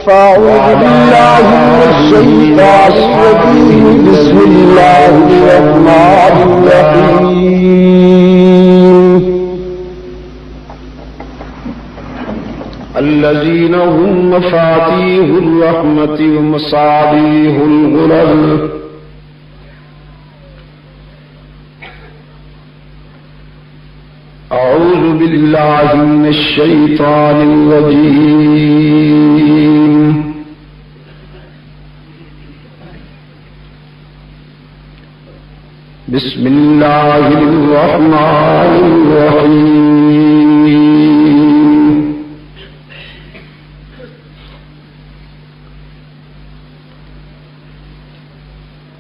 فأعوذ بالله من الشيطان الرجيم بسم الله الرحمن الرحيم الذين هم مفاتيح الرحمة ومصابيح الغرر أعوذ بالله من الشيطان الرجيم بسم الله الرحمن الرحيم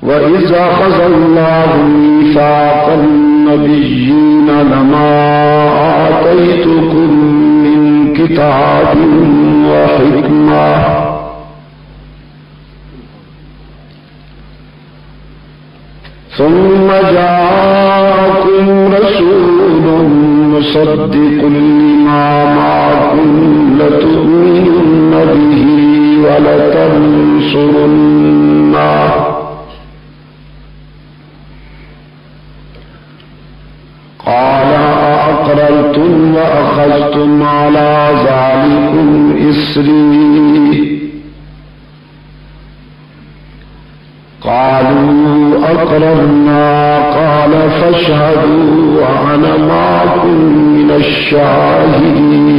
وإذ أخذ الله ميثاق النبيين لما آتيتكم من كتاب وحكمة ثم جاءكم رسول مصدق لما معكم لتؤمنن به ولتنصرنه قال أأقررتم وأخذتم على ذلكم إصري قالوا أقررنا قال فاشهدوا وأنا معكم من الشاهدين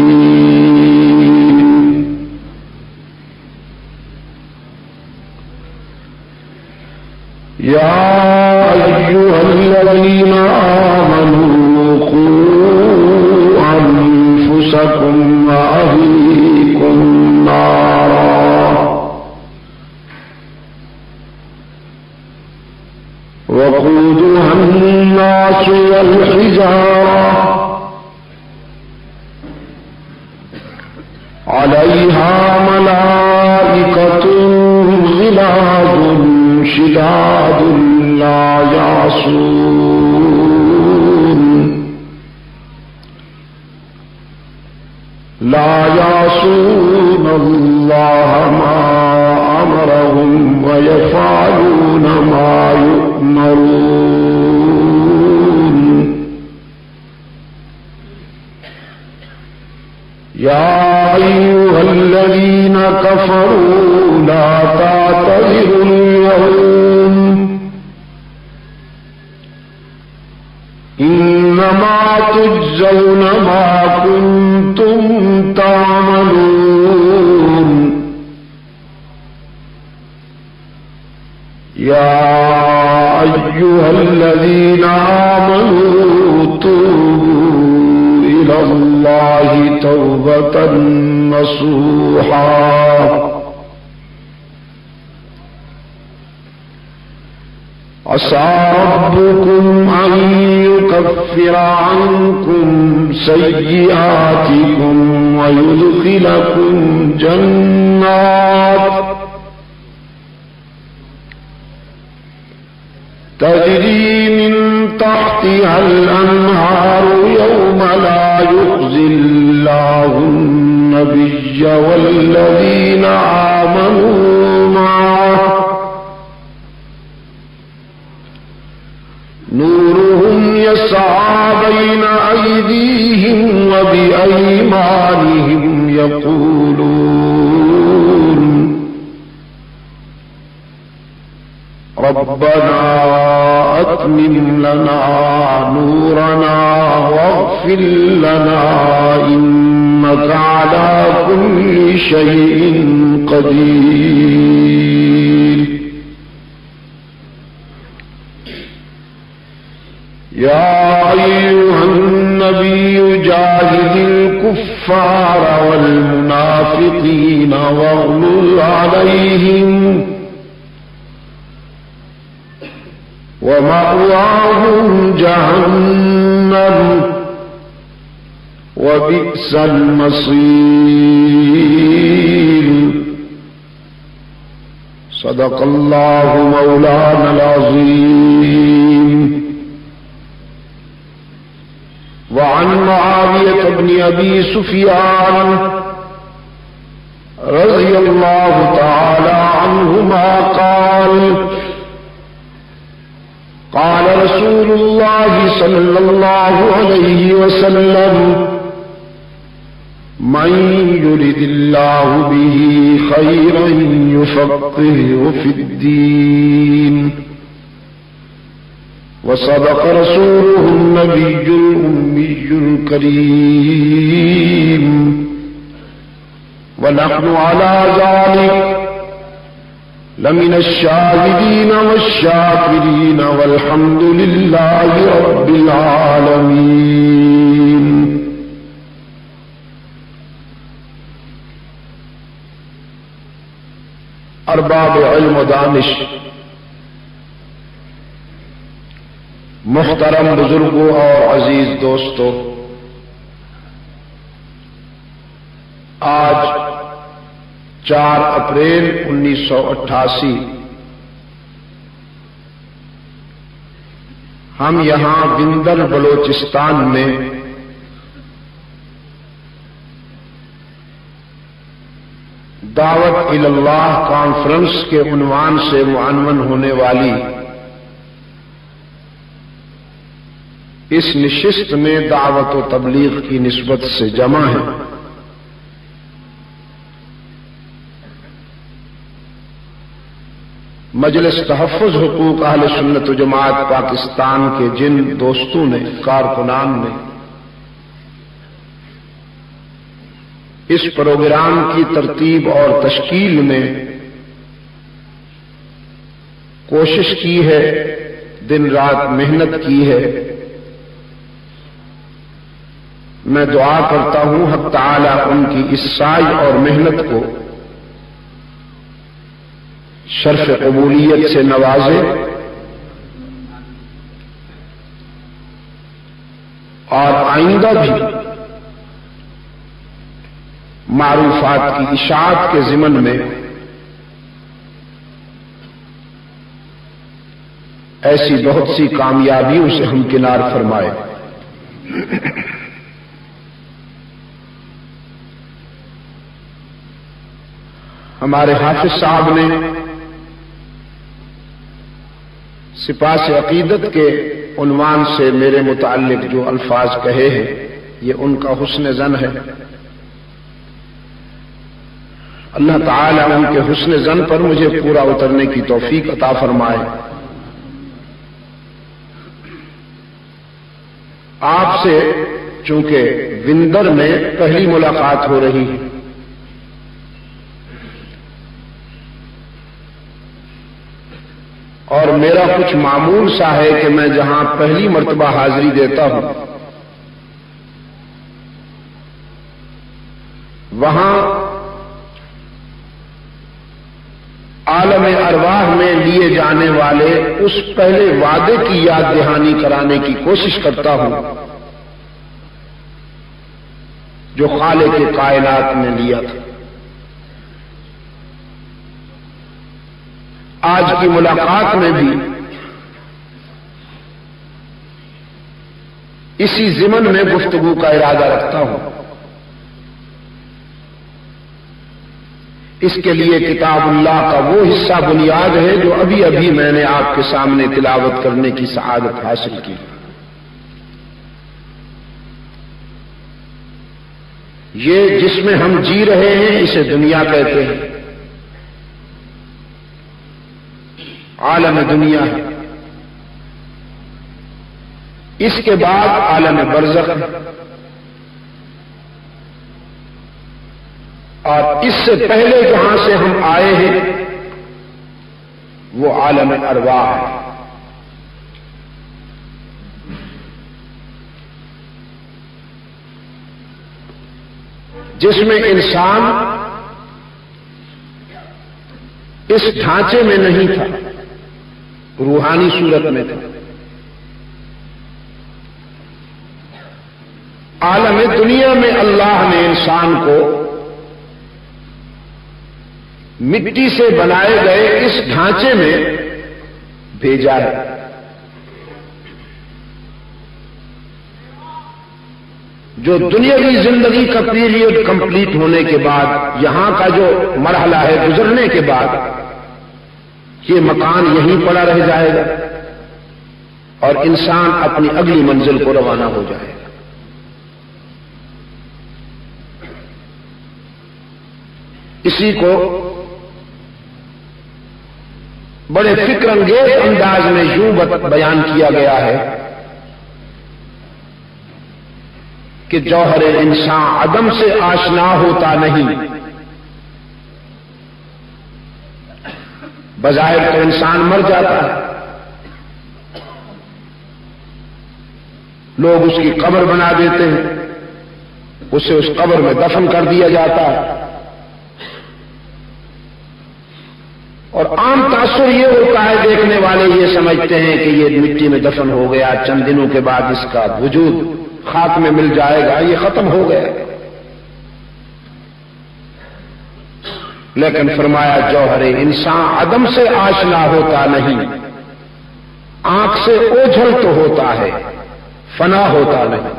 يا أيها الذين آمنوا قوا أنفسكم وأهليكم نارا وقودها الناس والحجارة عليها ملائكة غلاظ شداد لا يعصون الله ما أمرهم ويفعلون ما يؤمرون يا أيها الذين كفروا لا تعتذروا اليوم إنما تجزون ما كنتم تعملون يا أيها الذين آمنوا توبوا إلى الله توبة نصوحا عسى ربكم أن يكفر عنكم سيئاتكم ويدخلكم جنات تجري من تحتها الأنهار يوم لا يخزي الله النبي والذين آمنوا معه نورهم يسعى بين أيديهم وبأيمانهم يقولون ربنا أتمم لنا نورنا واغفر لنا إنك على كل شيء قدير يا أيها النبي جاهد الكفار والمنافقين واغلظ عليهم ومأواهم جهنم وبئس المصير صدق الله مولانا العظيم. وعن معاوية بن أبي سفيان رضي الله تعالى عنهما قال رسول الله صلى الله عليه وسلم من يرد الله به خيرا يفقهه في الدين وصدق رسوله النبي الأمي الكريم ونحن على ذلك لمن الشاهدين والشاكرين والحمد لله رب العالمين. ارباب علم و دانش، محترم بزرگوں اور عزیز دوستوں، آج 4 اپریل 1988 ہم یہاں بندر بلوچستان میں دعوت اللہ کانفرنس کے عنوان سے معنون ہونے والی اس نشست میں دعوت و تبلیغ کی نسبت سے جمع ہیں۔ مجلس تحفظ حقوق اہل سنت و جماعت پاکستان کے جن دوستوں نے، کارکنان نے اس پروگرام کی ترتیب اور تشکیل میں کوشش کی ہے، دن رات محنت کی ہے، میں دعا کرتا ہوں حق تعالی ان کی اس سعی اور محنت کو شرف قبولیت سے نوازے اور آئندہ بھی معروفات کی اشاعت کے ضمن میں ایسی بہت سی کامیابیوں سے ہمکنار فرمائے۔ ہمارے حافظ صاحب نے سپاس عقیدت کے عنوان سے میرے متعلق جو الفاظ کہے ہیں، یہ ان کا حسن ظن ہے۔ اللہ تعالی ان کے حسن ظن پر مجھے پورا اترنے کی توفیق عطا فرمائے۔ آپ سے چونکہ وندر میں پہلی ملاقات ہو رہی ہے، اور میرا کچھ معمول سا ہے کہ میں جہاں پہلی مرتبہ حاضری دیتا ہوں وہاں عالم ارواح میں لیے جانے والے اس پہلے وعدے کی یاد دہانی کرانے کی کوشش کرتا ہوں جو خالق کائنات نے لیا تھا۔ آج کی ملاقات میں بھی اسی ضمن میں گفتگو کا ارادہ رکھتا ہوں۔ اس کے لیے کتاب اللہ کا وہ حصہ بنیاد ہے جو ابھی ابھی میں نے آپ کے سامنے تلاوت کرنے کی سعادت حاصل کی۔ یہ جس میں ہم جی رہے ہیں اسے دنیا کہتے ہیں، عالم دنیا ہے۔ اس کے بعد عالم برزخ ہے، اور اس سے پہلے جہاں سے ہم آئے ہیں وہ عالم ارواح ہے۔ جس میں انسان اس ڈھانچے میں نہیں تھا، روحانی صورت میں تھا۔ عالم دنیا میں اللہ نے انسان کو مٹی سے بنائے گئے اس ڈھانچے میں بھیجا ہے۔ جو دنیاوی زندگی کا پیریڈ کمپلیٹ ہونے کے بعد، یہاں کا جو مرحلہ ہے گزرنے کے بعد، یہ مکان یہیں پڑا رہ جائے گا اور انسان اپنی اگلی منزل کو روانہ ہو جائے گا۔ اسی کو بڑے فکر انگیز انداز میں یوں بیان کیا گیا ہے کہ جوہر انسان عدم سے آشنا ہوتا نہیں۔ بظاہر تو انسان مر جاتا ہے، لوگ اس کی قبر بنا دیتے ہیں، اسے اس قبر میں دفن کر دیا جاتا ہے، اور عام تاثر یہ ہوتا ہے، دیکھنے والے یہ سمجھتے ہیں کہ یہ مٹی میں دفن ہو گیا، چند دنوں کے بعد اس کا وجود خاک میں مل جائے گا، یہ ختم ہو گیا۔ لیکن فرمایا جوہر انسان عدم سے آشنا ہوتا نہیں، آنکھ سے اوجھل تو ہوتا ہے، فنا ہوتا نہیں۔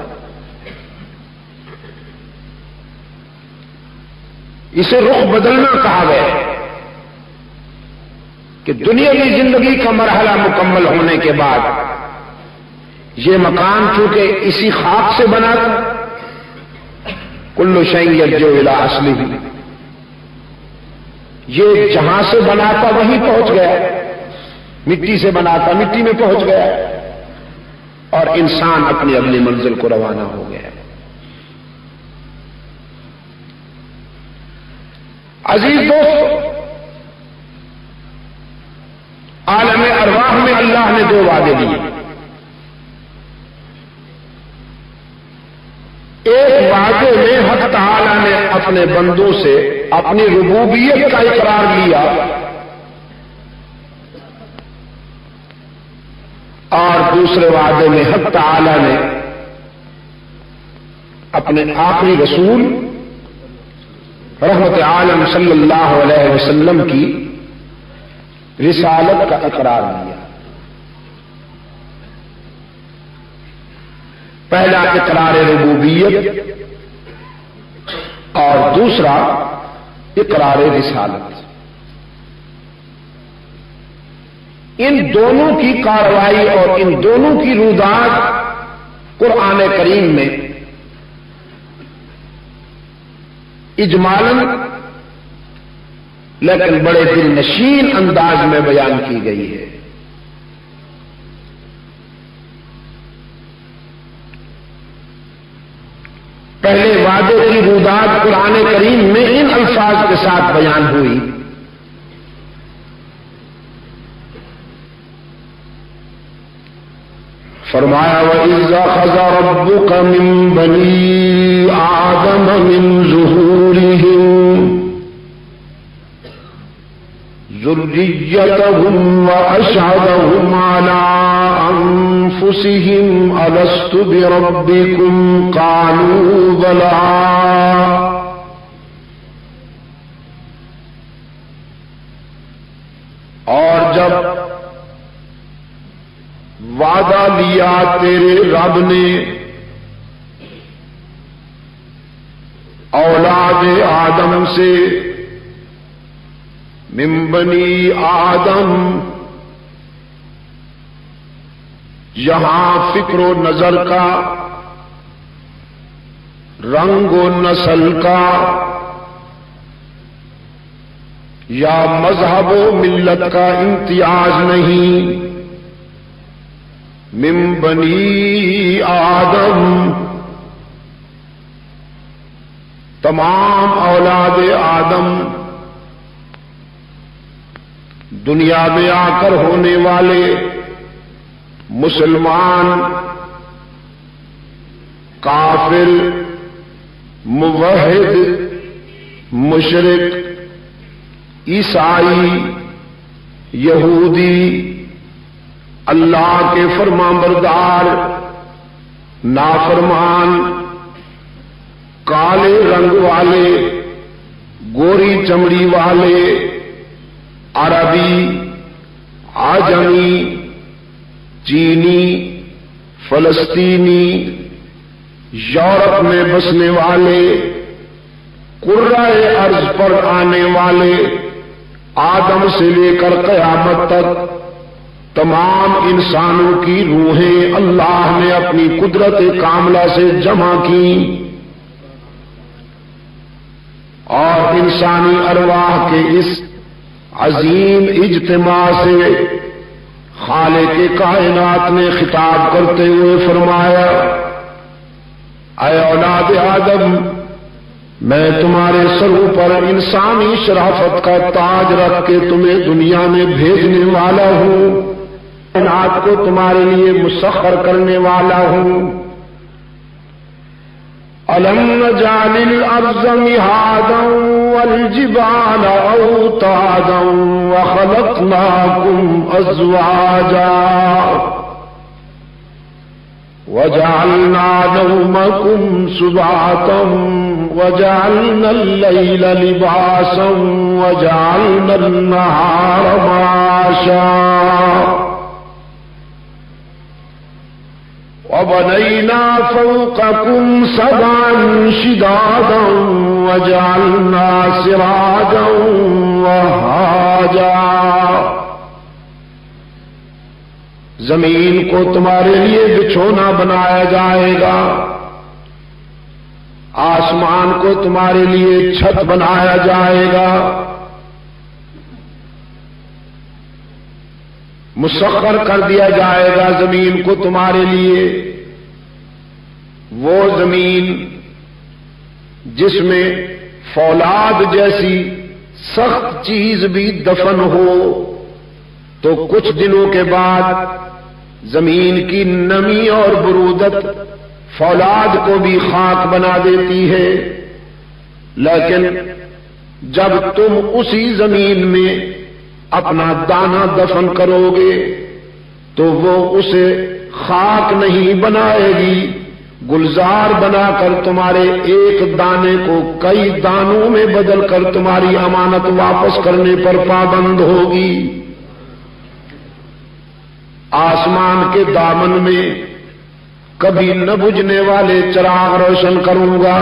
اسے رخ بدلنا کہا گیا کہ دنیاوی زندگی کا مرحلہ مکمل ہونے کے بعد یہ مکان چونکہ اسی خاک سے بنا تھا، کل شیء یرجع الی اصلہ، یہ جہاں سے بنا تھا وہیں پہنچ گیا، مٹی سے بنا تھا مٹی میں پہنچ گیا، اور انسان اپنی اگلی منزل کو روانہ ہو گیا۔ عزیز دوست، عالم ارواح میں اللہ نے دو وعدے دیے۔ ایک وعدے میں حق تعالی نے اپنے بندوں سے اپنی ربوبیت کا اقرار لیا، اور دوسرے وعدے میں حق تعالی نے اپنے آخری رسول رحمت عالم صلی اللہ علیہ وسلم کی رسالت کا اقرار لیا۔ پہلا اقرار ربوبیت اور دوسرا اقرار رسالت۔ ان دونوں کی کارروائی اور ان دونوں کی رودات قرآن کریم میں اجمالاً لیکن بڑے دل نشین انداز میں بیان کی گئی ہے۔ پہلے وعدے کی رودات قرآن کریم میں ان الفاظ کے ساتھ بیان ہوئی، فرمایا وَإِذْ أَخَذَ رَبُّكَ مِن بَنِي آدَمَ مِن ظُهُورِهِمْ ذُرِّيَّتَهُمْ وَأَشْهَدَهُمْ عَلَىٰ أَنفُسِهِمْ أَلَسْتُ بِرَبِّكُمْ قَالُوا بَلَىٰ اور جب وعدہ لیا تیرے رب نے اولاد آدم سے، من بنی آدم، یہاں فکر و نظر کا، رنگ و نسل کا یا مذہب و ملت کا امتیاز نہیں، من بنی آدم، تمام اولاد آدم، دنیا میں آ کر ہونے والے مسلمان، کافر، موحد، مشرک، عیسائی، یہودی، اللہ کے فرمانبردار، نافرمان، کالے رنگ والے، گوری چمڑی والے، عربی، عجمی، چینی، فلسطینی، یورپ میں بسنے والے، قرۂ ارض پر آنے والے، آدم سے لے کر قیامت تک تمام انسانوں کی روحیں اللہ نے اپنی قدرت کاملہ سے جمع کی اور انسانی ارواح کے اس عظیم اجتماع سے خالق کائنات نے خطاب کرتے ہوئے فرمایا، اے اولاد آدم، میں تمہارے سروں پر انسانی شرافت کا تاج رکھ کے تمہیں دنیا میں بھیجنے والا ہوں، کائنات کو تمہارے لیے مسخر کرنے والا ہوں۔ أَلَمْ نَجْعَلِ الْأَرْضَ مِهَادًا وَالْجِبَالَ أَوْتَادًا وَخَلَقْنَاكُمْ أَزْوَاجًا وَجَعَلْنَا نَوْمَكُمْ سُبَاتًا وَجَعَلْنَا اللَّيْلَ لِبَاسًا وَجَعَلْنَا النَّهَارَ مَعَاشًا وَبَنَيْنَا فَوْقَكُمْ سَبْعًا شِدَادًا وَجَعَلْنَا سِرَاجًا وَهَّاجًا۔ زمین کو تمہارے لیے بچھونا بنایا جائے گا، آسمان کو تمہارے لیے چھت بنایا جائے گا، مسخر کر دیا جائے گا زمین کو تمہارے لیے، وہ زمین جس میں فولاد جیسی سخت چیز بھی دفن ہو تو کچھ دنوں کے بعد زمین کی نمی اور برودت فولاد کو بھی خاک بنا دیتی ہے، لیکن جب تم اسی زمین میں اپنا دانہ دفن کرو گے تو وہ اسے خاک نہیں بنائے گی، گلزار بنا کر تمہارے ایک دانے کو کئی دانوں میں بدل کر تمہاری امانت واپس کرنے پر پابند ہوگی۔ آسمان کے دامن میں کبھی نہ بجھنے والے چراغ روشن کروں گا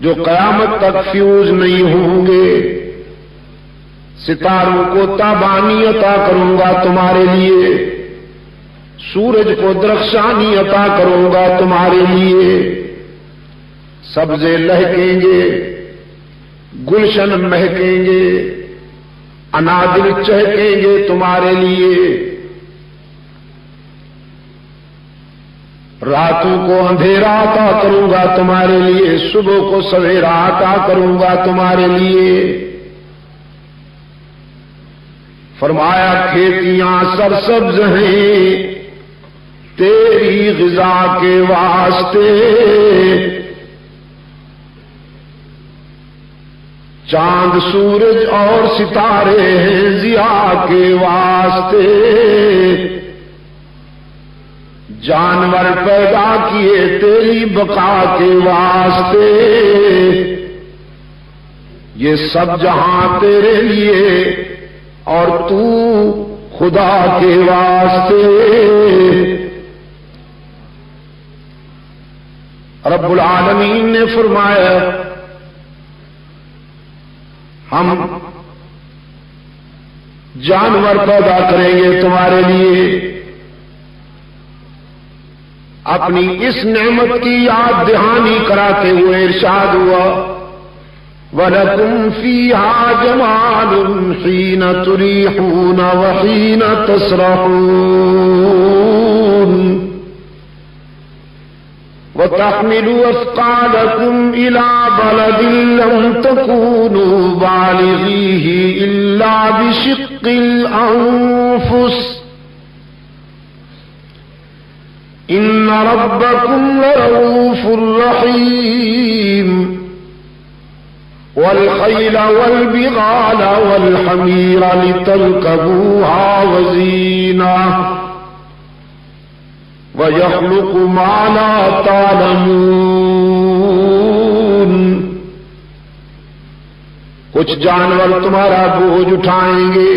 جو قیامت تک فیوز نہیں ہوں گے، ستاروں کو تابانی عطا کروں گا تمہارے لیے، سورج کو درخشانی عطا کروں گا تمہارے لیے، سبزے لہکیں گے، گلشن مہکیں گے، انادل چہکیں گے تمہارے لیے، راتوں کو اندھیرا عطا کروں گا تمہارے لیے، صبح کو سویرا عطا کروں گا تمہارے لیے۔ فرمایا کھیتیاں سرسبز ہیں تیری غذا کے واسطے، چاند سورج اور ستارے ہیں ضیاء کے واسطے، جانور پیدا کیے تیری بقا کے واسطے، یہ سب جہاں تیرے لیے اور تو خدا کے واسطے۔ رب العالمین نے فرمایا ہم جانور پیدا کریں گے تمہارے لیے، اپنی اس نعمت کی یاد دہانی کراتے ہوئے ارشاد ہوا وَلَكُمْ فِيهَا جَمَالٌ حِينَ تُرِيحُونَ وَحِينَ تَسْرَحُونَ وَتَحْمِلُوا أَثْقَالَكُمْ إِلَى بَلَدٍ لَّمْ تَكُونُوا بَالِغِيهِ إِلَّا بِشِقِّ الْأَنفُسِ إِنَّ رَبَّكُمْ لَرَءُوفٌ رَّحِيمٌ وَالْخَيْلَ وَالْبِغَالَ وَالْحَمِيرَ لِتَرْكَبُوهَا وَزِينَةً وَيَخْلُقُ مَا لَا تَعْلَمُونَ۔ کچھ جانور تمہارا بوجھ اٹھائیں گے،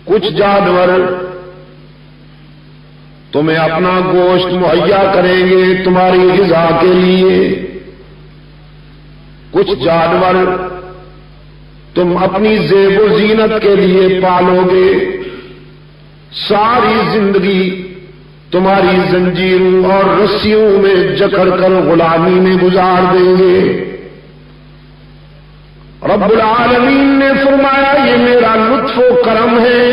کچھ جانور تمہیں اپنا گوشت مہیا کریں گے تمہاری غذا کے لیے، کچھ جانور تم اپنی زیب و زینت کے لیے پالو گے، ساری زندگی تمہاری زنجیروں اور رسیوں میں جکڑ کر غلامی میں گزار دیں گے۔ رب العالمین نے فرمایا یہ میرا لطف و کرم ہے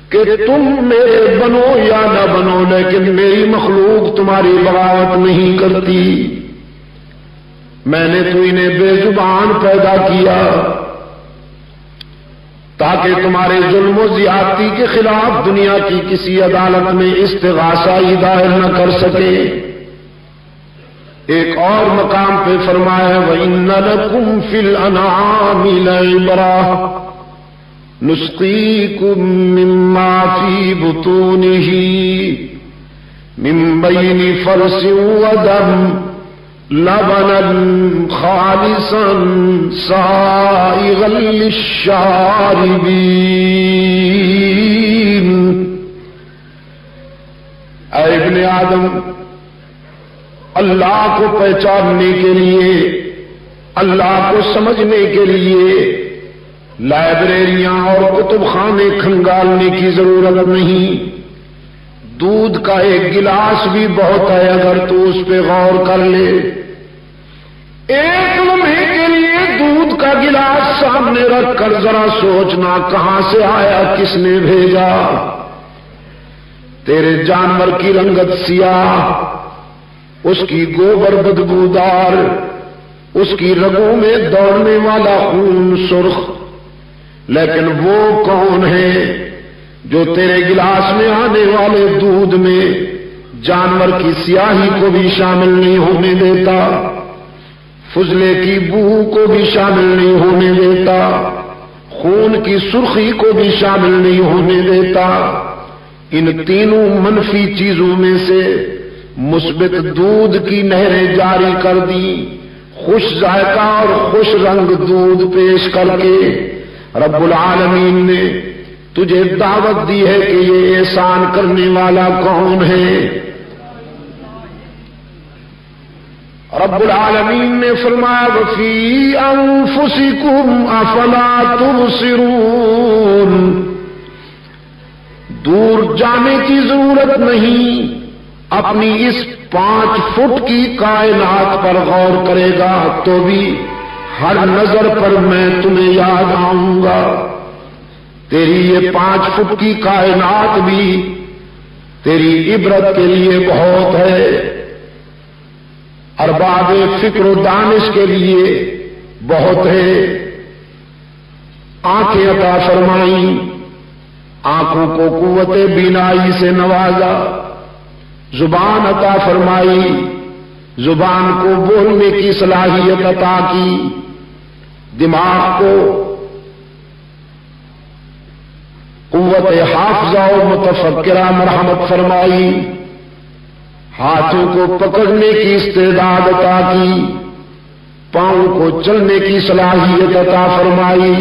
کہ تم میرے بنو یا نہ بنو، لیکن میری مخلوق تمہاری بغاوت نہیں کرتی۔ میں نے تو انہیں بے زبان پیدا کیا تاکہ تمہارے ظلم و زیادتی کے خلاف دنیا کی کسی عدالت میں استغاثہ دائر نہ کر سکے۔ ایک اور مقام پہ فرمایا وَإِنَّ لَكُمْ فِي الْأَنْعَامِ لَعِبْرَةً نُسْقِيكُم مِّمَّا فِي بُطُونِهِ مِن بَيْنِ فَرْثٍ وَدَمٍ لَبَنًا خَالِصًا سَائِغًا لِّلشَّارِبِينَ۔ اے ابن آدم، اللہ کو پہچاننے کے لیے، اللہ کو سمجھنے کے لیے لائبریریاں اور کتب خانے کھنگالنے کی ضرورت نہیں۔ دودھ کا ایک گلاس بھی بہت ہے اگر تو اس پہ غور کر لے۔ ایک لمحے کے لیے دودھ کا گلاس سامنے رکھ کر ذرا سوچنا کہاں سے آیا، کس نے بھیجا۔ تیرے جانور کی رنگت سیاہ، اس کی گوبر بدبودار، اس کی رگوں میں دوڑنے والا خون سرخ، لیکن وہ کون ہے جو تیرے گلاس میں آنے والے دودھ میں جانور کی سیاہی کو بھی شامل نہیں ہونے دیتا، فضلے کی بو کو بھی شامل نہیں ہونے دیتا، خون کی سرخی کو بھی شامل نہیں ہونے دیتا۔ ان تینوں منفی چیزوں میں سے مثبت دودھ کی نہریں جاری کر دی، خوش ذائقہ اور خوش رنگ دودھ پیش کر کے رب العالمین نے تجھے دعوت دی ہے کہ یہ احسان کرنے والا کون ہے۔ رب العالمین نے فرمایا وَفِي أَنفُسِكُمْ أَفَلَا تُبْصِرُونَ۔ دور جانے کی ضرورت نہیں، اپنی اس 5 فٹ کی کائنات پر غور کرے گا تو بھی ہر نظر پر میں تمہیں یاد آؤں گا۔ تیری یہ 5 فٹ کی کائنات بھی تیری عبرت کے لیے بہت ہے، ارباب فکر و دانش کے لیے بہت ہے۔ آنکھیں عطا فرمائیں، آنکھوں کو قوت بینائی سے نوازا، زبان عطا فرمائی، زبان کو بولنے کی صلاحیت عطا کی، دماغ کو قوت حافظہ و متفکرہ مرحمت فرمائی، ہاتھوں کو پکڑنے کی استعداد عطا کی، پاؤں کو چلنے کی صلاحیت عطا فرمائی،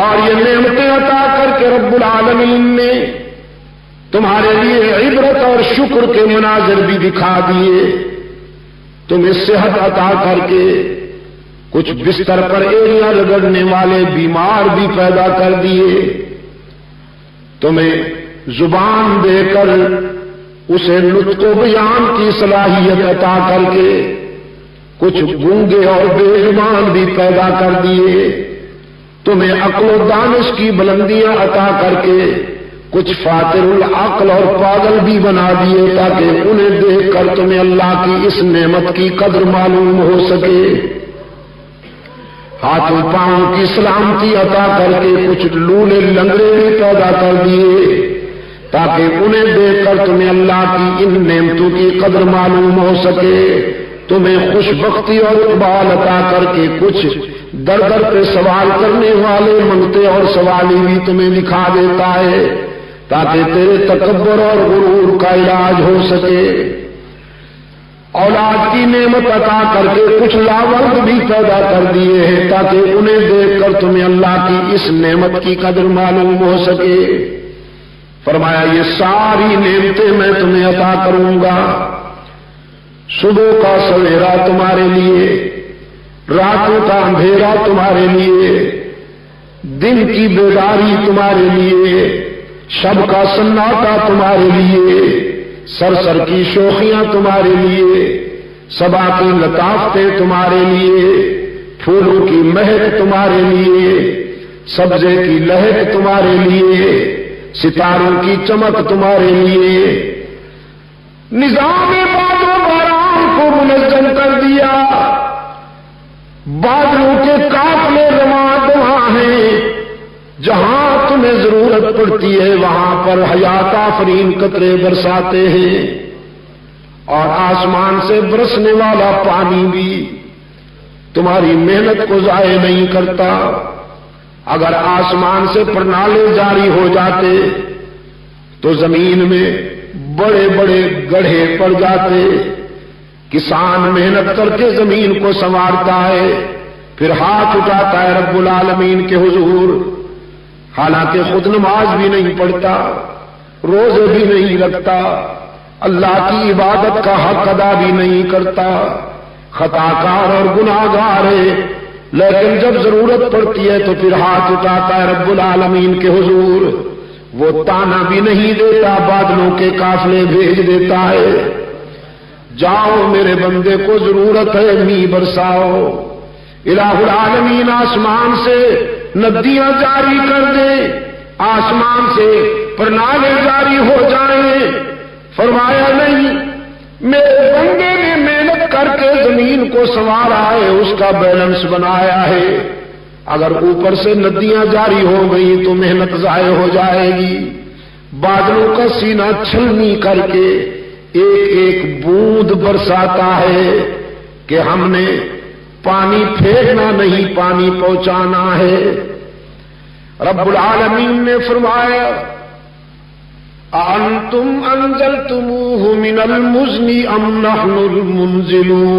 اور یہ نعمتیں عطا کر کے رب العالمین نے تمہارے لیے عبرت اور شکر کے مناظر بھی دکھا دیے، تمہیں صحت عطا کر کے کچھ بستر پر ایڑیاں رگڑنے والے بیمار بھی پیدا کر دیے، تمہیں زبان دے کر اسے نطق و بیان کی صلاحیت عطا کر کے کچھ گونگے اور بے زبان بھی پیدا کر دیے، تمہیں عقل و دانش کی بلندیاں عطا کر کے کچھ فاتر العقل اور پاگل بھی بنا دیے تاکہ انہیں دیکھ کر تمہیں اللہ کی اس نعمت کی قدر معلوم ہو سکے، ہاتھوں پاؤں کی سلامتی عطا کر کے کچھ لولے لنگڑے بھی پیدا کر دیے تاکہ انہیں دیکھ کر تمہیں اللہ کی ان نعمتوں کی قدر معلوم ہو سکے، تمہیں خوش بختی اور اقبال عطا کر کے کچھ در در پہ سوال کرنے والے منگتے اور سوالی بھی تمہیں دکھا دیتا ہے تاکہ تیرے تکبر اور غرور کا علاج ہو سکے، اولاد کی نعمت عطا کر کے کچھ لاوند بھی پیدا کر دیے ہیں تاکہ انہیں دیکھ کر تمہیں اللہ کی اس نعمت کی قدر معلوم ہو سکے، فرمایا یہ ساری نعمتیں میں تمہیں عطا کروں گا، صبح کا سویرا تمہارے لیے، راتوں کا اندھیرا تمہارے لیے، دن کی بیداری تمہارے لیے، شب کا سناٹا تمہارے لیے، سرسر کی شوخیاں تمہارے لیے، صبا کی لطافتیں تمہارے لیے، پھولوں کی مہک تمہارے لیے، سبزے کی لہک تمہارے لیے، ستاروں کی چمک تمہارے لیے، نظام باد و باران کو منظم کر دیا، بادلوں کے قافلے رواں دواں ہیں، جہاں تمہیں ضرورت پڑتی ہے وہاں پر حیات آفرین قطرے برساتے ہیں، اور آسمان سے برسنے والا پانی بھی تمہاری محنت کو ضائع نہیں کرتا۔ اگر آسمان سے پرنالے جاری ہو جاتے تو زمین میں بڑے بڑے گڑھے پڑ جاتے، کسان محنت کر کے زمین کو سنوارتا ہے، پھر ہاتھ اٹھاتا ہے رب العالمین کے حضور، حالانکہ خود نماز بھی نہیں پڑھتا، روزے بھی نہیں رکھتا، اللہ کی عبادت کا حق ادا بھی نہیں کرتا، خطا کار اور گناہگار ہے، لیکن جب ضرورت پڑتی ہے تو پھر ہاتھ اٹھاتا ہے رب العالمین کے حضور، وہ تانا بھی نہیں دیتا، بادلوں کے قافلے بھیج دیتا ہے، جاؤ میرے بندے کو ضرورت ہے می برساؤ۔ الہ العالمین آسمان سے ندیاں جاری کر دے، آسمان سے پرنالے جاری ہو جائیں، فرمایا نہیں، میرے بندے نے محنت کر کے زمین کو سنوارا ہے، اس کا بیلنس بنایا ہے، اگر اوپر سے ندیاں جاری ہو گئی تو محنت ضائع ہو جائے گی، بادلوں کا سینہ چھلنی کر کے ایک ایک بوند برساتا ہے کہ ہم نے پانی پھینکنا نہیں، پانی پہنچانا ہے۔ رب العالمین نے فرمایا أَأَنْتُمْ أَنزَلْتُمُوهُ مِنَ الْمُزْنِ أَمْ نَحْنُ الْمُنزِلُونَ۔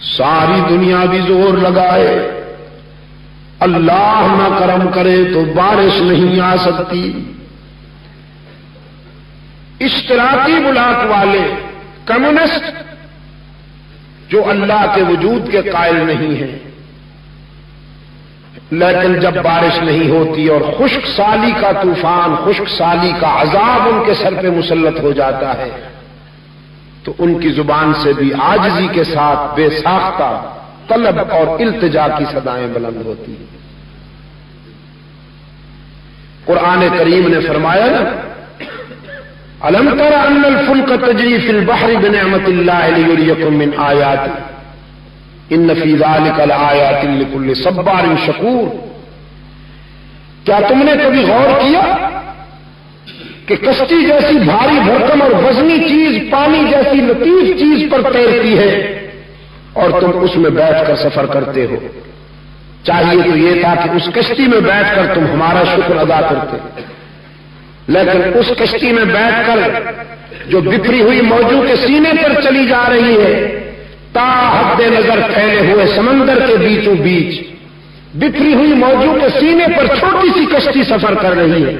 ساری دنیا بھی زور لگائے، اللہ نہ کرم کرے تو بارش نہیں آ سکتی۔ اشتراکی بلاک والے کمیونسٹ جو اللہ کے وجود کے قائل نہیں ہیں، لیکن جب بارش نہیں ہوتی اور خشک سالی کا طوفان، خشک سالی کا عذاب ان کے سر پہ مسلط ہو جاتا ہے تو ان کی زبان سے بھی عاجزی کے ساتھ بے ساختہ طلب اور التجا کی صدائیں بلند ہوتی ہیں۔ قرآن کریم نے فرمایا نا، أَلَمْ تَرَ أَنَّ الْفُلْكَ تَجْرِي فِي الْبَحْرِ بِنِعْمَةِ اللَّهِ لِيُرِيَكُم مِّنْ آيَاتِهِ ان فی ذلک لآیات لکل صبار شکور۔ کیا تم نے کبھی غور کیا کہ کشتی جیسی بھاری بھرکم اور وزنی چیز پانی جیسی لطیف چیز پر تیرتی ہے اور تم اس میں بیٹھ کر سفر کرتے ہو؟ چاہیے تو یہ تھا کہ اس کشتی میں بیٹھ کر تم ہمارا شکر ادا کرتے، لیکن اس کشتی میں بیٹھ کر جو بکھری ہوئی موجوں کے سینے پر چلی جا رہی ہے، تا حد نظر پھیلے ہوئے سمندر کے بیچوں بیچ بکھری ہوئی موجوں کے سینے پر چھوٹی سی کشتی سفر کر رہی ہے،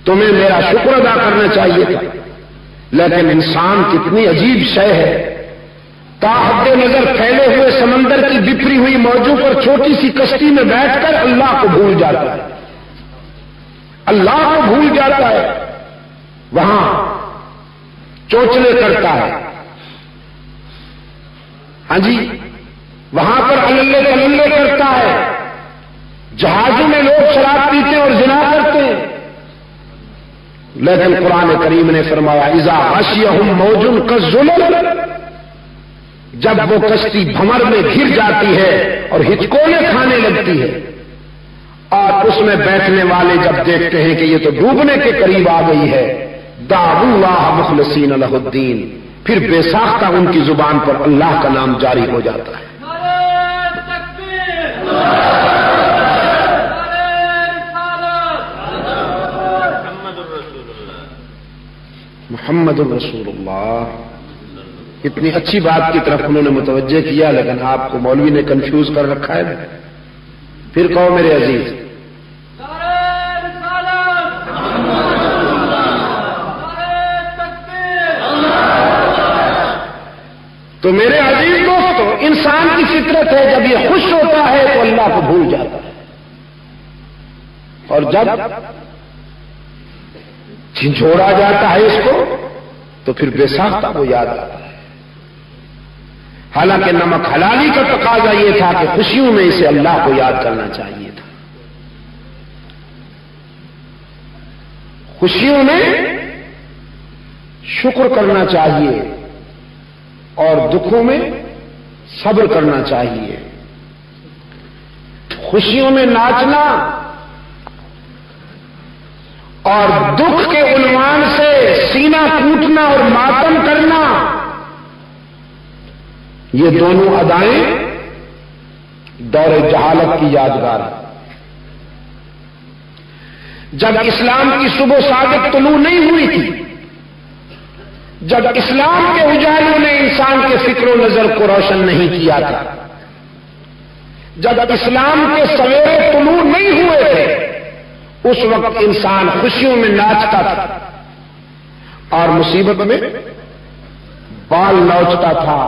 تمہیں میرا شکر ادا کرنا چاہیے تھا، لیکن انسان کتنی عجیب شے ہے، تا حد نظر پھیلے ہوئے سمندر کی بکھری ہوئی موجوں پر چھوٹی سی کشتی میں بیٹھ کر اللہ کو بھول جاتا ہے، اللہ کو بھول جاتا ہے، وہاں چوچلے کرتا ہے، ہاں جی، وہاں پر اللہ تللے کرتا ہے، جہازوں میں لوگ شراب پیتے اور زنا کرتے ہیں، لیکن قرآن کریم نے فرمایا اذا غشیہم موج کالظلل، جب وہ کشتی بھمر میں گر جاتی ہے اور ہچکولے کھانے لگتی ہے اور اس میں بیٹھنے والے جب دیکھتے ہیں کہ یہ تو ڈوبنے کے قریب آ گئی ہے، دعوا اللہ مخلصین لہ الدین، پھر بے ساختہ ان کی زبان پر اللہ کا نام جاری ہو جاتا ہے۔ محمد الرسول اللہ، اتنی اچھی بات کی طرف انہوں نے متوجہ کیا، لیکن آپ کو مولوی نے کنفیوز کر رکھا ہے۔ پھر کہو میرے عزیز، تو میرے عزیز دوستو، انسان کی فطرت ہے جب یہ خوش ہوتا ہے تو اللہ کو بھول جاتا ہے، اور جب جھنجھوڑا جاتا ہے اس کو تو پھر بے ساختہ وہ یاد آتا ہے۔ حالانکہ نمک حلالی کا تقاضا یہ تھا کہ خوشیوں میں اسے اللہ کو یاد کرنا چاہیے تھا، خوشیوں میں شکر کرنا چاہیے اور دکھوں میں صبر کرنا چاہیے، خوشیوں میں ناچنا اور دکھ کے عنوان سے سینہ کوٹنا اور ماتم کرنا، یہ دونوں ادائیں دور جہالت کی یادگار ہیں۔ جب اسلام کی صبح صادق طلوع نہیں ہوئی تھی، جب اسلام کے اجالوں نے انسان کے فکر و نظر کو روشن نہیں کیا تھا، جب اسلام کے سویرے طلوع نہیں ہوئے تھے، اس وقت انسان خوشیوں میں ناچتا تھا اور مصیبت میں بال نوچتا تھا،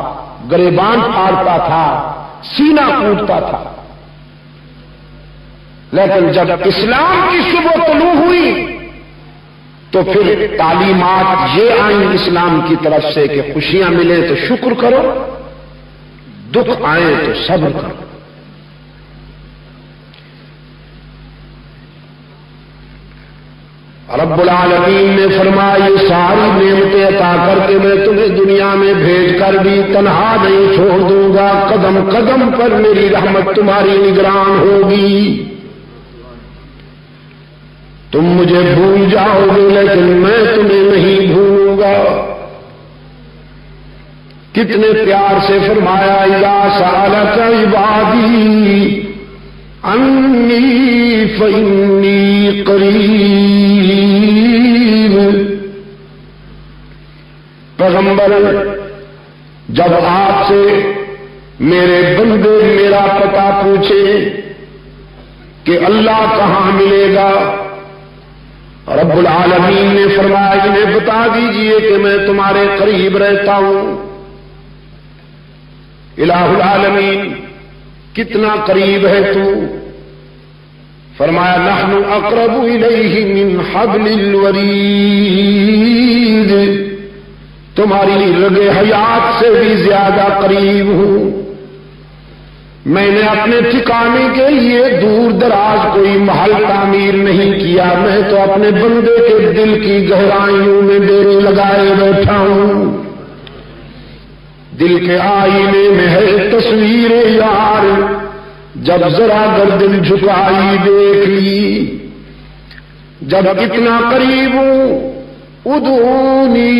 گریبان پھاڑتا تھا، سینہ کوٹتا تھا۔ لیکن جب اسلام کی صبح طلوع ہوئی تو پھر تعلیمات یہ آئیں اسلام کی طرف سے کہ خوشیاں ملیں تو شکر کرو، دکھ آئیں تو صبر کرو۔ رب العالمین نے فرمایا یہ ساری نعمتیں عطا کر کے میں تمہیں دنیا میں بھیج کر بھی تنہا نہیں چھوڑ دوں گا، قدم قدم پر میری رحمت تمہاری نگران ہوگی۔ تم مجھے بھول جاؤ گے لیکن میں تمہیں نہیں بھولوں گا۔ کتنے پیار سے فرمایا اذا سألك عبادی انی فإنی قریب۔ پیغمبر جب آپ سے میرے بندے میرا پتہ پوچھے کہ اللہ کہاں ملے گا، رب العالمین نے فرمایا انہیں بتا دیجئے کہ میں تمہارے قریب رہتا ہوں۔ الہ العالمین کتنا قریب ہے تو؟ فرمایا نحن اقرب الیہ من حبل الورید، تمہاری رگ حیات سے بھی زیادہ قریب ہوں۔ میں نے اپنے ٹھکانے کے لیے دور دراز کوئی محل تعمیر نہیں کیا، میں تو اپنے بندے کے دل کی گہرائیوں میں ڈیرے لگائے بیٹھا ہوں۔ دل کے آئینے میں ہے تصویر یار، جب ذرا گردن جھکائی دیکھ لی، جب اتنا قریب ہوں ادعونی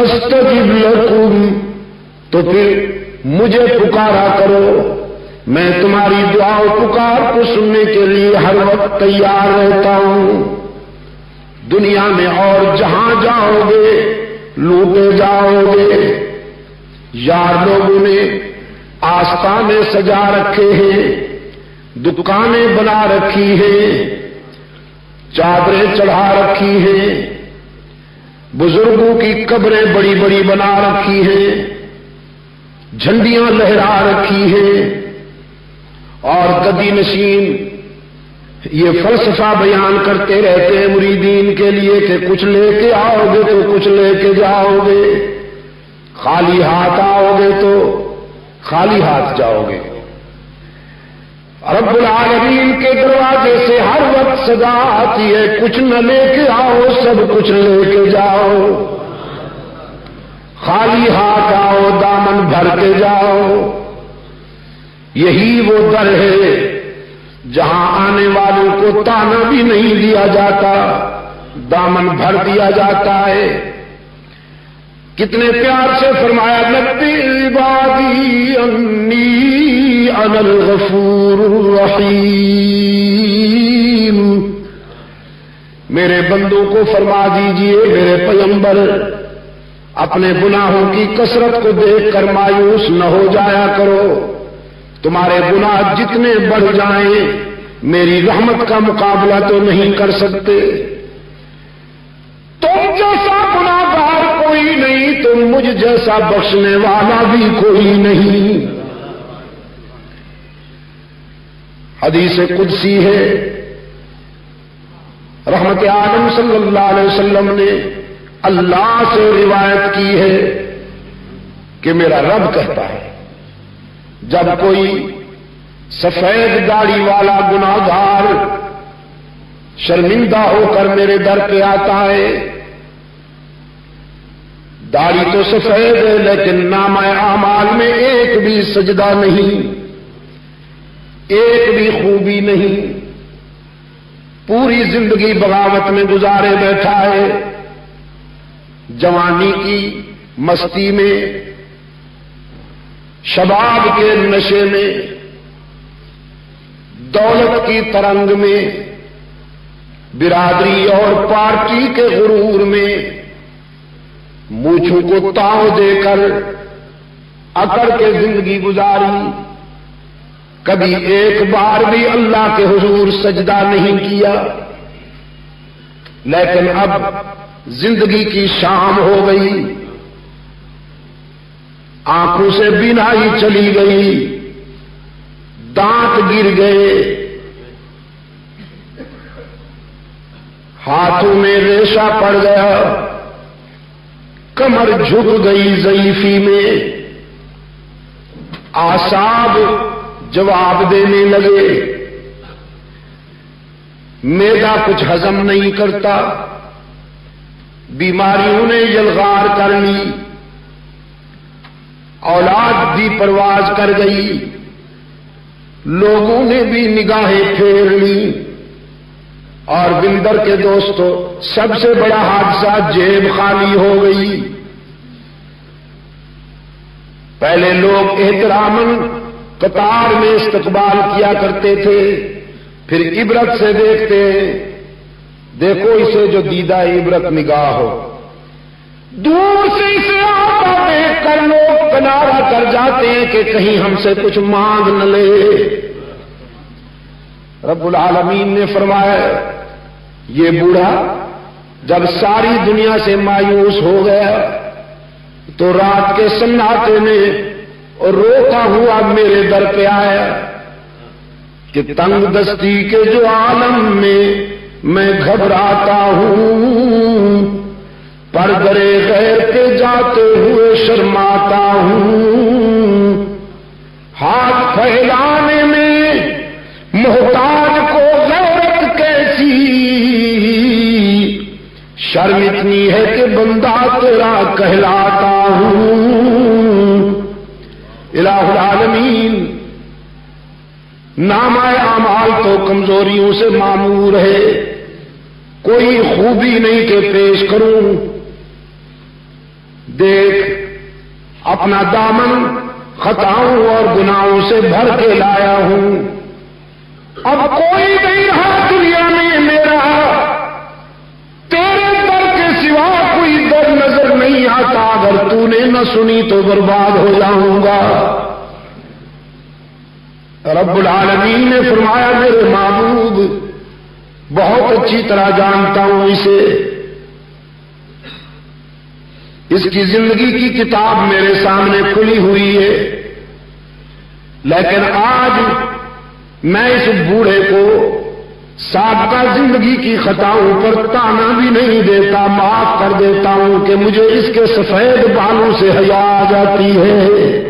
استجب لکم، تو پھر مجھے پکارا کرو، میں تمہاری دعا و پکار کو سننے کے لیے ہر وقت تیار رہتا ہوں۔ دنیا میں اور جہاں جاؤ گے لوٹے جاؤ گے، یار لوگوں نے آستانے سجا رکھے ہیں، دکانیں بنا رکھی ہیں، چادریں چڑھا رکھی ہیں، بزرگوں کی قبریں بڑی بڑی بنا رکھی ہیں، جھنڈیاں لہرا رکھی ہیں، اور گدی نشین یہ فلسفہ بیان کرتے رہتے ہیں مریدین کے لیے کہ کچھ لے کے آؤ گے تو کچھ لے کے جاؤ گے، خالی ہاتھ آؤ گے تو خالی ہاتھ جاؤ گے۔ رب العالمین کے دروازے سے ہر وقت صدا آتی ہے کچھ نہ لے کے آؤ سب کچھ لے کے جاؤ، خالی ہاتھ آؤ دامن بھر کے جاؤ۔ یہی وہ در ہے جہاں آنے والوں کو تانا بھی نہیں دیا جاتا، دامن بھر دیا جاتا ہے۔ کتنے پیار سے فرمایا نبی عبادی انی انا الغفور الرحیم، میرے بندوں کو فرما دیجئے میرے پیغمبر اپنے گناہوں کی کثرت کو دیکھ کر مایوس نہ ہو جایا کرو، تمہارے گناہ جتنے بڑھ جائیں میری رحمت کا مقابلہ تو نہیں کر سکتے. تم جیسا گناہگار کوئی نہیں، تم مجھ جیسا بخشنے والا بھی کوئی نہیں. حدیث قدسی ہے، رحمت عالم صلی اللہ علیہ وسلم نے اللہ سے روایت کی ہے کہ میرا رب کہتا ہے جب کوئی سفید داڑھی والا گناہگار شرمندہ ہو کر میرے در پہ آتا ہے، داڑھی تو سفید ہے لیکن نامہ اعمال میں ایک بھی سجدہ نہیں، ایک بھی خوبی نہیں، پوری زندگی بغاوت میں گزارے بیٹھا ہے، جوانی کی مستی میں، شباب کے نشے میں، دولت کی ترنگ میں، برادری اور پارٹی کے غرور میں، مونچھوں کو تاؤ دے کر اکڑ کے زندگی گزاری، کبھی ایک بار بھی اللہ کے حضور سجدہ نہیں کیا. لیکن اب زندگی کی شام ہو گئی، آنکھوں سے بینائی چلی گئی، دانت گر گئے، ہاتھوں میں ریشہ پڑ گیا، کمر جھک گئی ضعیفی میں، اعصاب جواب دینے لگے، معدہ کچھ ہضم نہیں کرتا، بیماریوں نے یلغار کر لی، اولاد بھی پرواز کر گئی، لوگوں نے بھی نگاہیں پھیر لی. اور بندر کے دوستوں سب سے بڑا حادثہ جیب خالی ہو گئی. پہلے لوگ احتراماً قطار میں استقبال کیا کرتے تھے، پھر عبرت سے دیکھتے ہیں، دیکھو اسے جو دیدہ عبرت نگاہ ہو. دور سے اسے آتا دیکھ کر لوگ کنارہ کر جاتے ہیں کہ کہیں ہم سے کچھ مانگ نہ لے. رب العالمین نے فرمایا یہ بوڑھا جب ساری دنیا سے مایوس ہو گیا تو رات کے سناٹے میں روتا ہوا میرے در پہ آیا کہ تنگ دستی کے جو عالم میں گھبراتا ہوں، پر درے غیر کے جاتے ہوئے شرماتا ہوں، ہاتھ پھیلانے میں محتاج کو غیرت کیسی، شرم اتنی ہے کہ بندہ تیرا کہلاتا ہوں. الہ العالمین نامہ اعمال تو کمزوریوں سے معمور ہے، کوئی خوبی نہیں کہ پیش کروں. دیکھ اپنا دامن خطاؤں اور گناہوں سے بھر کے لایا ہوں، اب کوئی نہیں رہا دنیا میں میرا، تیرے در کے سوا کوئی در نظر نہیں آتا، اگر تو نے نہ سنی تو برباد ہو جاؤں گا. رب العالمین نے فرمایا میرے معبود بہت اچھی طرح جانتا ہوں اسے، اس کی زندگی کی کتاب میرے سامنے کھلی ہوئی ہے، لیکن آج میں اس بوڑھے کو سابقہ زندگی کی خطاؤں پر تانا بھی نہیں دیتا، معاف کر دیتا ہوں کہ مجھے اس کے سفید بالوں سے حیا آ جاتی ہے.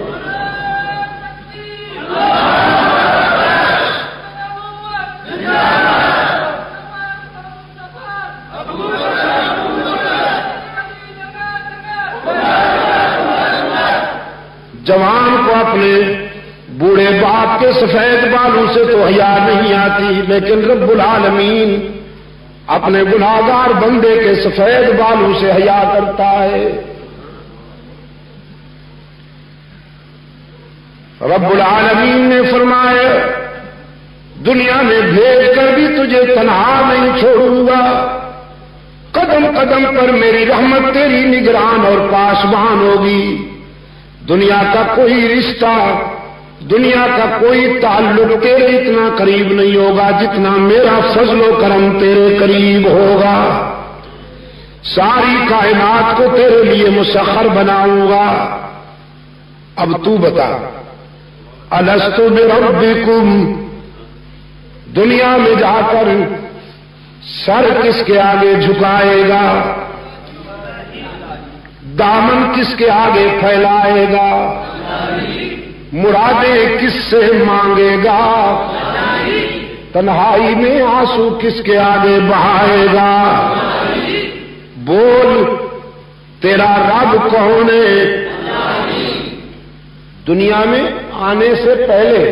جوان کو اپنے بوڑھے باپ کے سفید بالوں سے تو حیا نہیں آتی، لیکن رب العالمین اپنے گناہگار بندے کے سفید بالوں سے حیا کرتا ہے. رب العالمین نے فرمایا دنیا میں بھیج کر بھی تجھے تنہا نہیں چھوڑوں گا، قدم قدم پر میری رحمت تیری نگران اور پاسبان ہوگی. دنیا کا کوئی رشتہ دنیا کا کوئی تعلق تیرے اتنا قریب نہیں ہوگا جتنا میرا فضل و کرم تیرے قریب ہوگا. ساری کائنات کو تیرے لیے مسخر بناؤں گا. اب تو بتا، الست بربکم، دنیا میں جا کر سر کس کے آگے جھکائے گا؟ دامن کس کے آگے پھیلائے گا؟ مرادیں کس سے مانگے گا؟ تنہائی میں آنسو کس کے آگے بہائے گا؟ بول، تیرا رب کون ہے؟ دنیا میں آنے سے پہلے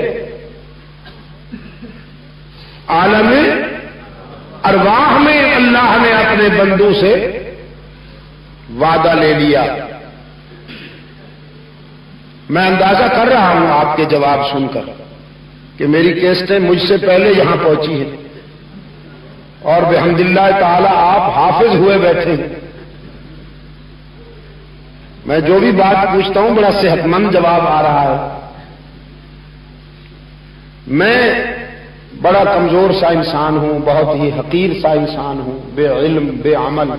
عالم ارواح میں اللہ نے اپنے بندوں سے وعدہ لے لیا. میں اندازہ کر رہا ہوں آپ کے جواب سن کر کہ میری کیسٹیں مجھ سے پہلے یہاں پہنچی ہیں اور بحمداللہ تعالی آپ حافظ ہوئے بیٹھے ہیں. میں جو بھی بات پوچھتا ہوں بڑا صحت مند جواب آ رہا ہے. میں بڑا کمزور سا انسان ہوں، بہت ہی حقیر سا انسان ہوں، بے علم بے عمل.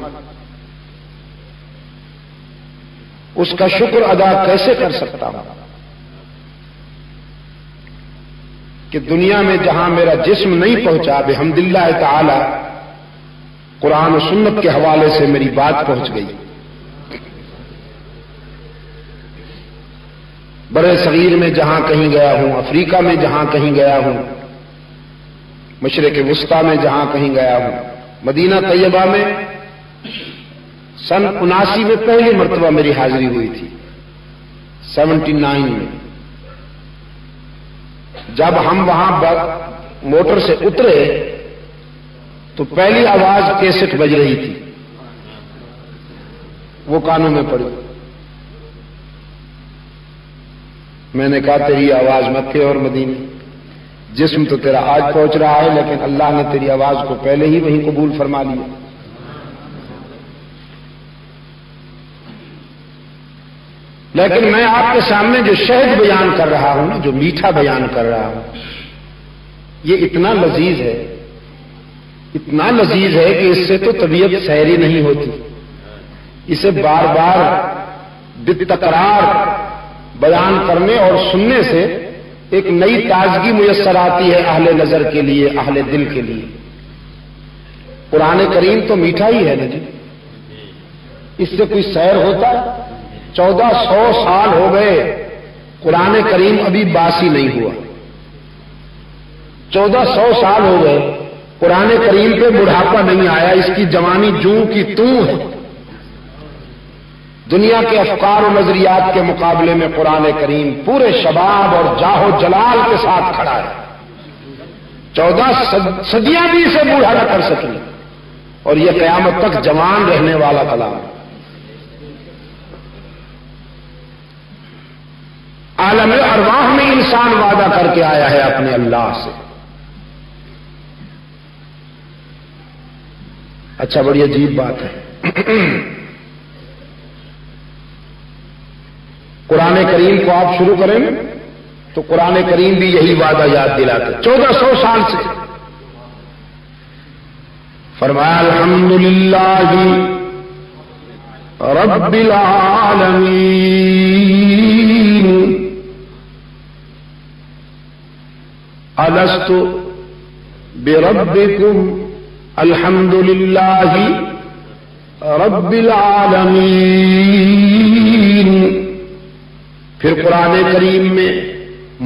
اس کا شکر ادا کیسے کر سکتا ہوں کہ دنیا میں جہاں میرا جسم نہیں پہنچا بحمداللہ تعالی قرآن و سنت کے حوالے سے میری بات پہنچ گئی. برے صغیر میں جہاں کہیں گیا ہوں، افریقہ میں جہاں کہیں گیا ہوں، مشرق وسطیٰ میں جہاں کہیں گیا ہوں، مدینہ طیبہ میں سن 79 میں پہلی مرتبہ میری حاضری ہوئی تھی. 79 میں جب ہم وہاں موٹر سے اترے تو پہلی آواز کیسٹ بج رہی تھی، وہ کانوں میں پڑی. میں نے کہا تیری آواز مکے اور مدینے، جسم تو تیرا آج پہنچ رہا ہے لیکن اللہ نے تیری آواز کو پہلے ہی وہیں قبول فرما لیا. لیکن میں آپ کے سامنے جو شہد بیان کر رہا ہوں، جو میٹھا بیان کر رہا ہوں، یہ اتنا لذیذ ہے، اتنا لذیذ ہے کہ اس سے تو طبیعت سیری نہیں ہوتی. اسے بار بار بالتکرار بیان کرنے اور سننے سے ایک نئی تازگی میسر آتی ہے اہل نظر کے لیے، اہل دل کے لیے. قرآن کریم تو میٹھا ہی ہے نا جی، اس سے کوئی سیر ہوتا ہے؟ 1400 سال ہو گئے قرآن کریم ابھی باسی نہیں ہوا. 1400 سال ہو گئے قرآن کریم پہ بڑھاپا نہیں آیا، اس کی جوانی جوں کی توں ہے. دنیا کے افکار و نظریات کے مقابلے میں قرآن کریم پورے شباب اور جاہ و جلال کے ساتھ کھڑا ہے. 14 صدیاں بھی اسے بوڑھا نہ کر سکیں اور یہ قیامت تک جوان رہنے والا کلام ہے. عالم ارواح میں انسان وعدہ کر کے آیا ہے اپنے اللہ سے. اچھا، بڑی عجیب بات ہے. قرآن کریم کو آپ شروع کریں تو قرآن کریم بھی یہی وعدہ یاد دلاتے. 1400 سال سے فرمایا الحمدللہ رب العالمین الست بربکم الحمدللہ رب العالمین. پھر قرآن کریم میں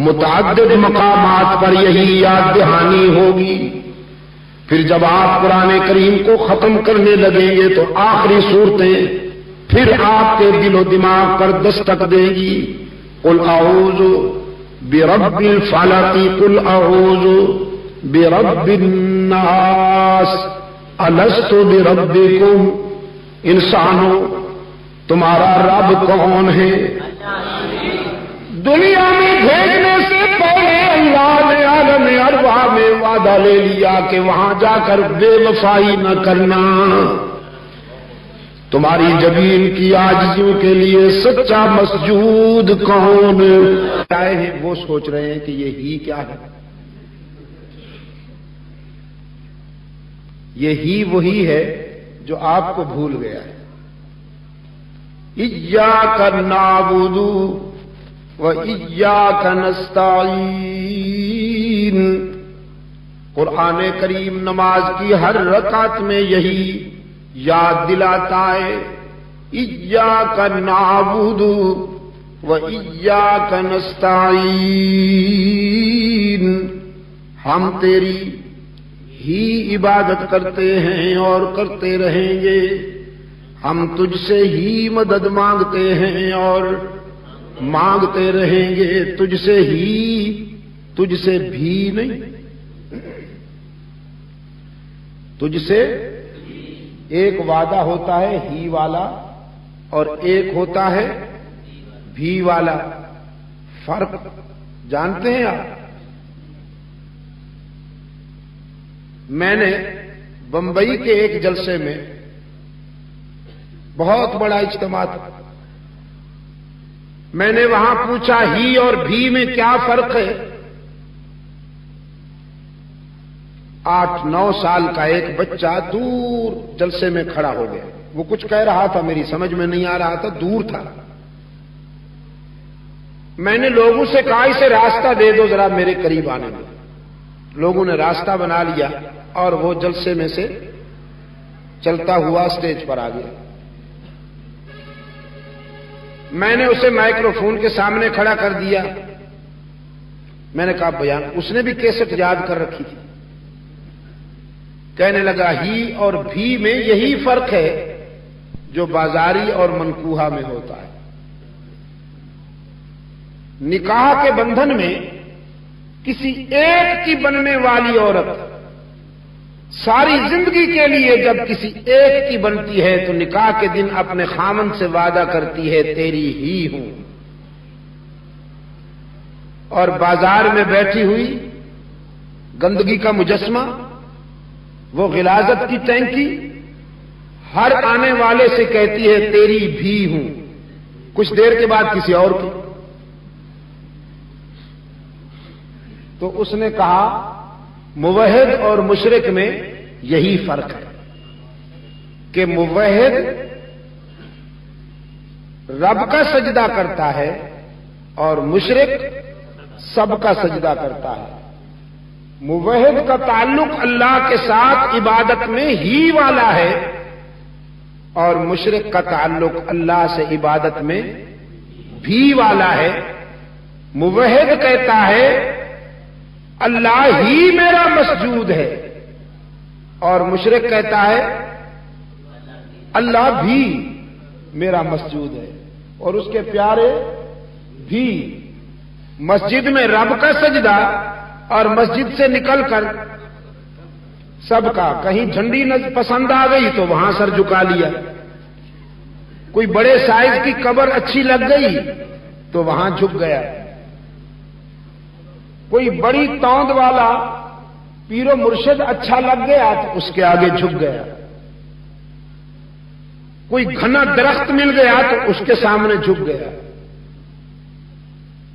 متعدد مقامات پر یہی یاد دہانی ہوگی. پھر جب آپ قرآن کریم کو ختم کرنے لگیں گے تو آخری صورتیں پھر آپ کے دل و دماغ پر دستک دیں گی. قل اعوذ برب الفلق قل اعوذ برب الناس الست بربکم. انسانوں، تمہارا رب کون ہے؟ دنیا میں بھیجنے سے پہلے اللہ نے عالم ارواح میں وعدہ لے لیا کہ وہاں جا کر بے وفائی نہ کرنا. تمہاری جبین کی عاجزیوں کے لیے سچا مسجود کون ہے؟ وہ سوچ رہے ہیں کہ یہ ہی کیا ہے؟ یہ ہی وہی ہے جو آپ کو بھول گیا ہے. ایاک نعبد و ایاک نستعین. قرآن کریم نماز کی ہر رکعت میں یہی یاد دلاتا ہے. ایاک نعبد و ایاک نستعین. ہم تیری ہی عبادت کرتے ہیں اور کرتے رہیں گے. ہم تجھ سے ہی مدد مانگتے ہیں اور مانگتے رہیں گے. تجھ سے ہی، تجھ سے بھی نہیں، تجھ سے. ایک وعدہ ہوتا ہے ہی والا اور ایک ہوتا ہے بھی والا. فرق جانتے ہیں آپ؟ میں نے بمبئی کے ایک جلسے میں، بہت بڑا اجتماع تھا، میں نے وہاں پوچھا ہی اور بھی میں کیا فرق ہے؟ 8-9 سال کا ایک بچہ دور جلسے میں کھڑا ہو گیا. وہ کچھ کہہ رہا تھا، میری سمجھ میں نہیں آ رہا تھا، دور تھا. میں نے لوگوں سے کہا اسے راستہ دے دو ذرا میرے قریب آنے میں. لوگوں نے راستہ بنا لیا اور وہ جلسے میں سے چلتا ہوا اسٹیج پر آ گیا. میں نے اسے مائکروفون کے سامنے کھڑا کر دیا. میں نے کہا بیان. اس نے بھی کیسٹ یاد کر رکھی تھی. کہنے لگا ہی اور بھی میں یہی فرق ہے جو بازاری اور منکوحہ میں ہوتا ہے. نکاح کے بندھن میں کسی ایک کی بننے والی عورت ساری زندگی کے لیے جب کسی ایک کی بنتی ہے تو نکاح کے دن اپنے خامن سے وعدہ کرتی ہے تیری ہی ہوں. اور بازار میں بیٹھی ہوئی گندگی کا مجسمہ، وہ غلاظت کی ٹینکی، ہر آنے والے سے کہتی ہے تیری بھی ہوں. کچھ دیر کے بعد کسی اور کی. تو اس نے کہا موحد اور مشرک میں یہی فرق ہے کہ موحد رب کا سجدہ کرتا ہے اور مشرک سب کا سجدہ کرتا ہے. موحد کا تعلق اللہ کے ساتھ عبادت میں ہی والا ہے اور مشرک کا تعلق اللہ سے عبادت میں بھی والا ہے. موحد کہتا ہے اللہ ہی میرا مسجود ہے اور مشرک کہتا ہے اللہ بھی میرا مسجود ہے. اور اس کے پیارے بھی مسجد میں رب کا سجدہ اور مسجد سے نکل کر سب کا. کہیں جھنڈی پسند آ گئی تو وہاں سر جھکا لیا. کوئی بڑے سائز کی قبر اچھی لگ گئی تو وہاں جھک گیا. کوئی بڑی توند والا پیر و مرشد اچھا لگ گیا تو اس کے آگے جھک گیا. کوئی گھنا درخت مل گیا تو اس کے سامنے جھک گیا.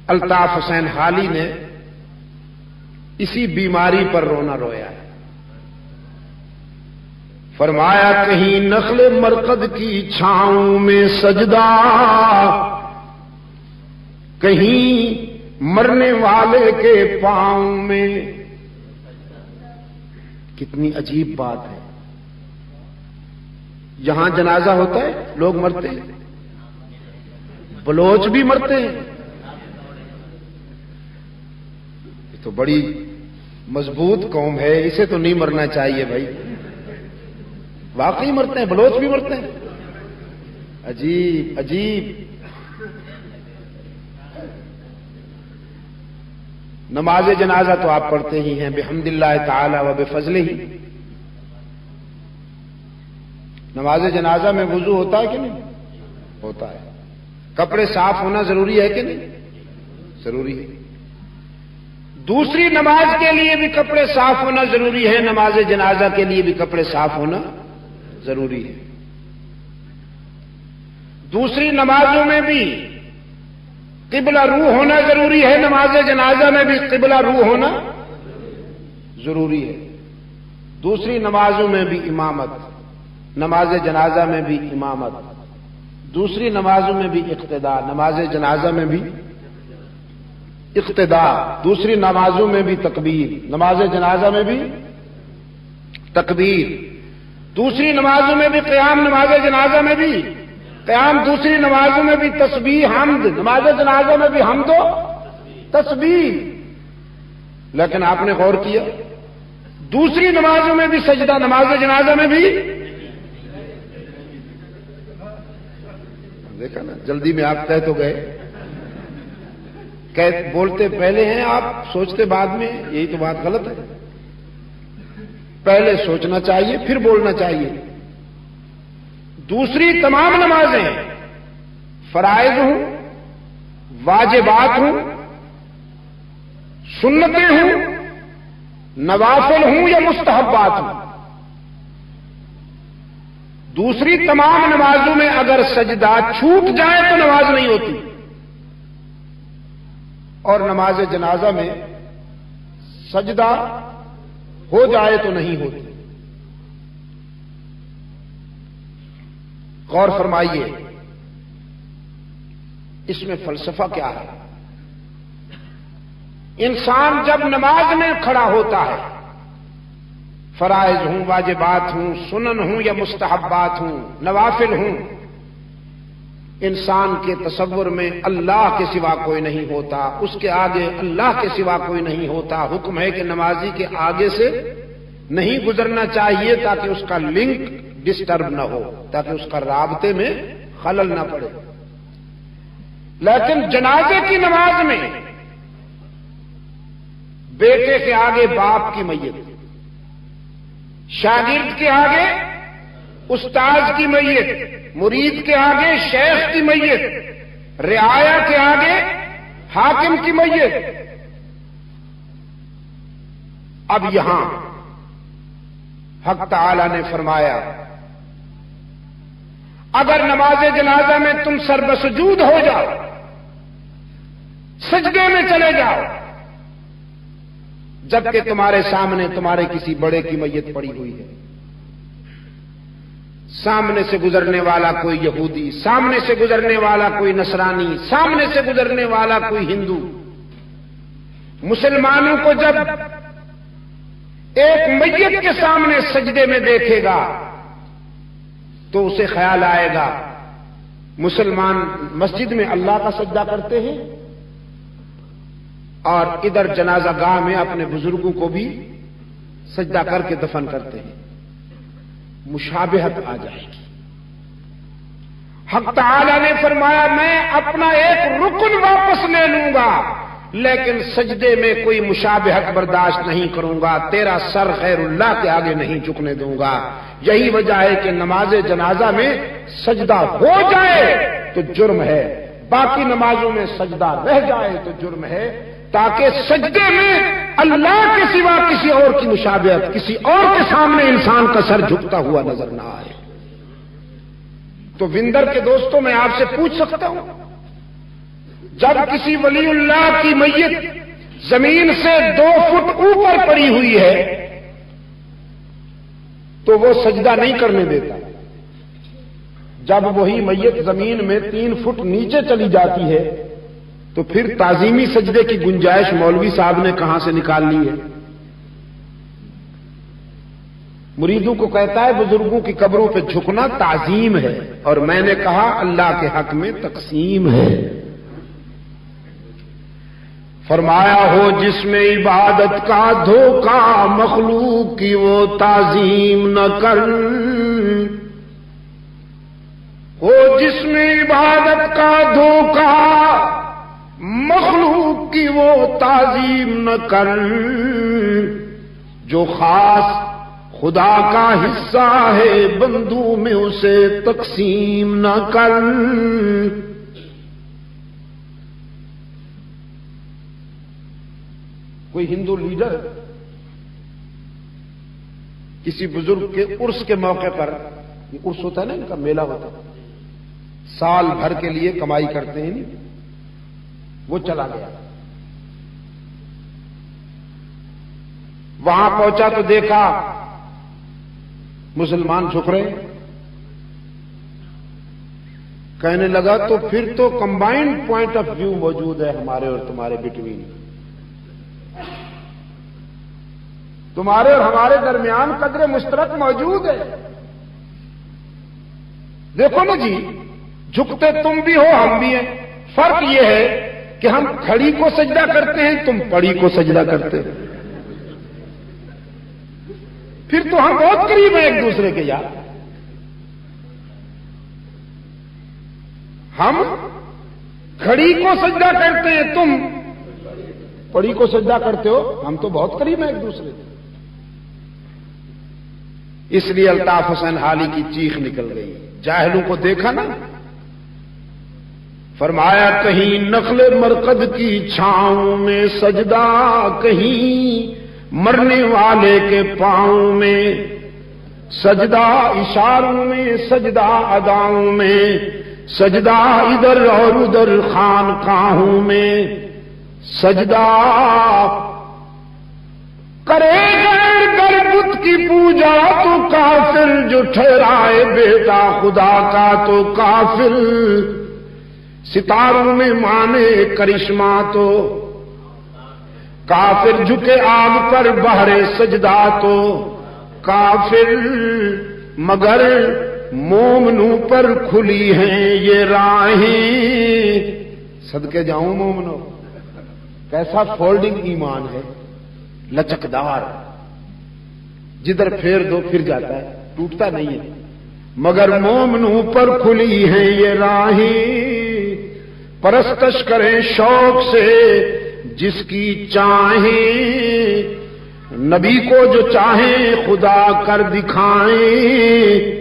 الطاف حسین حالی نے اسی بیماری پر رونا رویا ہے. فرمایا کہیں نخل مرقد کی چھاؤں میں سجدہ، کہیں مرنے والے کے پاؤں میں. کتنی عجیب بات ہے. یہاں جنازہ ہوتا ہے لوگ مرتے ہیں، بلوچ بھی مرتے ہیں. یہ تو بڑی مضبوط قوم ہے، اسے تو نہیں مرنا چاہیے بھائی. واقعی مرتے ہیں، بلوچ بھی مرتے ہیں. عجیب عجیب. نماز جنازہ تو آپ پڑھتے ہی ہیں بحمد اللہ تعالی و بفضلہ. نماز جنازہ میں وضو ہوتا ہے کہ نہیں؟ ہوتا ہے. کپڑے صاف ہونا ضروری ہے کہ نہیں؟ ضروری ہے. دوسری نماز کے لیے بھی کپڑے صاف ہونا ضروری ہے، نماز جنازہ کے لیے بھی کپڑے صاف ہونا ضروری ہے. دوسری نمازوں میں بھی قبلہ رو ہونا ضروری ہے، نماز جنازہ میں بھی قبلہ رو ہونا ضروری ہے۔ دوسری نمازوں میں بھی امامت، نماز جنازہ میں بھی امامت، دوسری نمازوں میں بھی اقتداء، نماز جنازہ میں بھی اقتداء، دوسری نمازوں میں بھی تکبیر، نماز جنازہ میں بھی تکبیر، دوسری نمازوں میں بھی قیام، نماز جنازہ میں بھی قیام، دوسری نمازوں میں بھی تسبیح حمد، نماز جنازہ میں بھی حمد و تسبیح۔ لیکن آپ نے غور کیا دوسری نمازوں میں بھی سجدہ، نماز جنازہ میں بھی، دیکھا نا، جلدی میں آپ کہہ تو گئے، بولتے پہلے ہیں آپ، سوچتے بعد میں، یہی تو بات غلط ہے۔ پہلے سوچنا چاہیے پھر بولنا چاہیے۔ دوسری تمام نمازیں فرائض ہوں، واجبات ہوں، سنتیں ہوں، نوافل ہوں یا مستحبات ہوں، دوسری تمام نمازوں میں اگر سجدہ چھوٹ جائے تو نماز نہیں ہوتی، اور نماز جنازہ میں سجدہ ہو جائے تو نہیں ہوتی۔ غور فرمائیے اس میں فلسفہ کیا ہے۔ انسان جب نماز میں کھڑا ہوتا ہے، فرائض ہوں، واجبات ہوں، سنن ہوں یا مستحبات ہوں، نوافل ہوں، انسان کے تصور میں اللہ کے سوا کوئی نہیں ہوتا، اس کے آگے اللہ کے سوا کوئی نہیں ہوتا۔ حکم ہے کہ نمازی کے آگے سے نہیں گزرنا چاہیے تاکہ اس کا لنک ڈسٹرب نہ ہو، تاکہ اس کا رابطے میں خلل نہ پڑے۔ لیکن جنازے کی نماز میں بیٹے کے آگے باپ کی میت، شاگرد کے آگے استاذ کی میت، مرید کے آگے شیخ کی میت، رعایا کے آگے حاکم کی میت۔ اب یہاں حق تعالی نے فرمایا اگر نماز جنازہ میں تم سر بسجود ہو جاؤ، سجدے میں چلے جاؤ، جبکہ تمہارے سامنے تمہارے کسی بڑے کی میت پڑی ہوئی ہے، سامنے سے گزرنے والا کوئی یہودی، سامنے سے گزرنے والا کوئی نصرانی، سامنے سے گزرنے والا کوئی ہندو، مسلمانوں کو جب ایک میت کے سامنے سجدے میں دیکھے گا تو اسے خیال آئے گا مسلمان مسجد میں اللہ کا سجدہ کرتے ہیں اور ادھر جنازہ گاہ میں اپنے بزرگوں کو بھی سجدہ کر کے دفن کرتے ہیں، مشابہت آ جائے گی۔ حق تعالی نے فرمایا میں اپنا ایک رکن واپس لے لوں گا لیکن سجدے میں کوئی مشابہت برداشت نہیں کروں گا، تیرا سر غیر اللہ کے آگے نہیں جھکنے دوں گا۔ یہی وجہ ہے کہ نماز جنازہ میں سجدہ ہو جائے تو جرم ہے، باقی نمازوں میں سجدہ رہ جائے تو جرم ہے، تاکہ سجدے میں اللہ کے سوا کسی اور کی مشابہت، کسی اور کے سامنے انسان کا سر جھکتا ہوا نظر نہ آئے۔ تو وندر کے دوستوں میں آپ سے پوچھ سکتا ہوں، جب کسی ولی اللہ کی میت زمین سے 2 فٹ اوپر پڑی ہوئی ہے تو وہ سجدہ نہیں کرنے دیتا، جب وہی میت زمین میں 3 فٹ نیچے چلی جاتی ہے تو پھر تعظیمی سجدے کی گنجائش مولوی صاحب نے کہاں سے نکال لی ہے؟ مریدوں کو کہتا ہے بزرگوں کی قبروں پہ جھکنا تعظیم ہے، اور میں نے کہا اللہ کے حق میں تقسیم ہے۔ فرمایا ہو جس میں عبادت کا دھوکہ مخلوق کی وہ تعظیم نہ کر، ہو جس میں عبادت کا دھوکہ مخلوق کی وہ تعظیم نہ کر، جو خاص خدا کا حصہ ہے بندوں میں اسے تقسیم نہ کر۔ کوئی ہندو لیڈر کسی بزرگ کے عرس کے موقع پر، یہ عرس ہوتا ہے نا ان کا میلہ ہوتا ہے، سال بھر کے لیے کمائی کرتے ہیں نہیں، وہ چلا گیا۔ وہاں پہنچا تو دیکھا مسلمان جھک رہے ہیں، کہنے لگا تو پھر تو کمبائنڈ پوائنٹ آف ویو موجود ہے ہمارے اور تمہارے بٹوین، تمہارے اور ہمارے درمیان قدر مشترک موجود ہے۔ دیکھو نا جی، جھکتے تم بھی ہو ہم بھی ہیں، فرق یہ ہے کہ ہم کھڑی کو سجدہ کرتے ہیں، تم پڑی کو سجدہ کرتے ہیں۔ پھر تو ہم بہت قریب ہیں ایک دوسرے کے یار۔ ہم کھڑی کو سجدہ کرتے ہیں، تم پڑی کو سجدہ کرتے ہو، ہم تو بہت قریب ہیں ایک دوسرے کے۔ اس لیے الطاف حسین حالی کی چیخ نکل گئی، جاہلوں کو دیکھا نا، فرمایا کہیں نخل مرقد کی چھاؤں میں سجدہ، کہیں مرنے والے کے پاؤں میں سجدہ، اشاروں میں سجدہ، اداؤں میں سجدہ، ادھر اور ادھر خانقاہوں میں سجدہ، کرے غیر گر بت کی پوجا تو کافر، جو ٹھہرائے بیٹا خدا کا تو کافر، ستاروں میں مانے کرشمہ تو کافر، جھکے آگ پر بہرے سجدہ تو کافر، مگر مومنوں پر کھلی ہیں یہ راہیں، صدقے جاؤں مومنوں، کیسا فولڈنگ ایمان ہے، لچکدار، جدھر پھیر دو پھر جاتا ہے، ٹوٹتا نہیں ہے، مگر مومنوں پر کھلی ہیں یہ راہیں، پرستش کریں شوق سے جس کی چاہیں، نبی کو جو چاہیں خدا کر دکھائیں،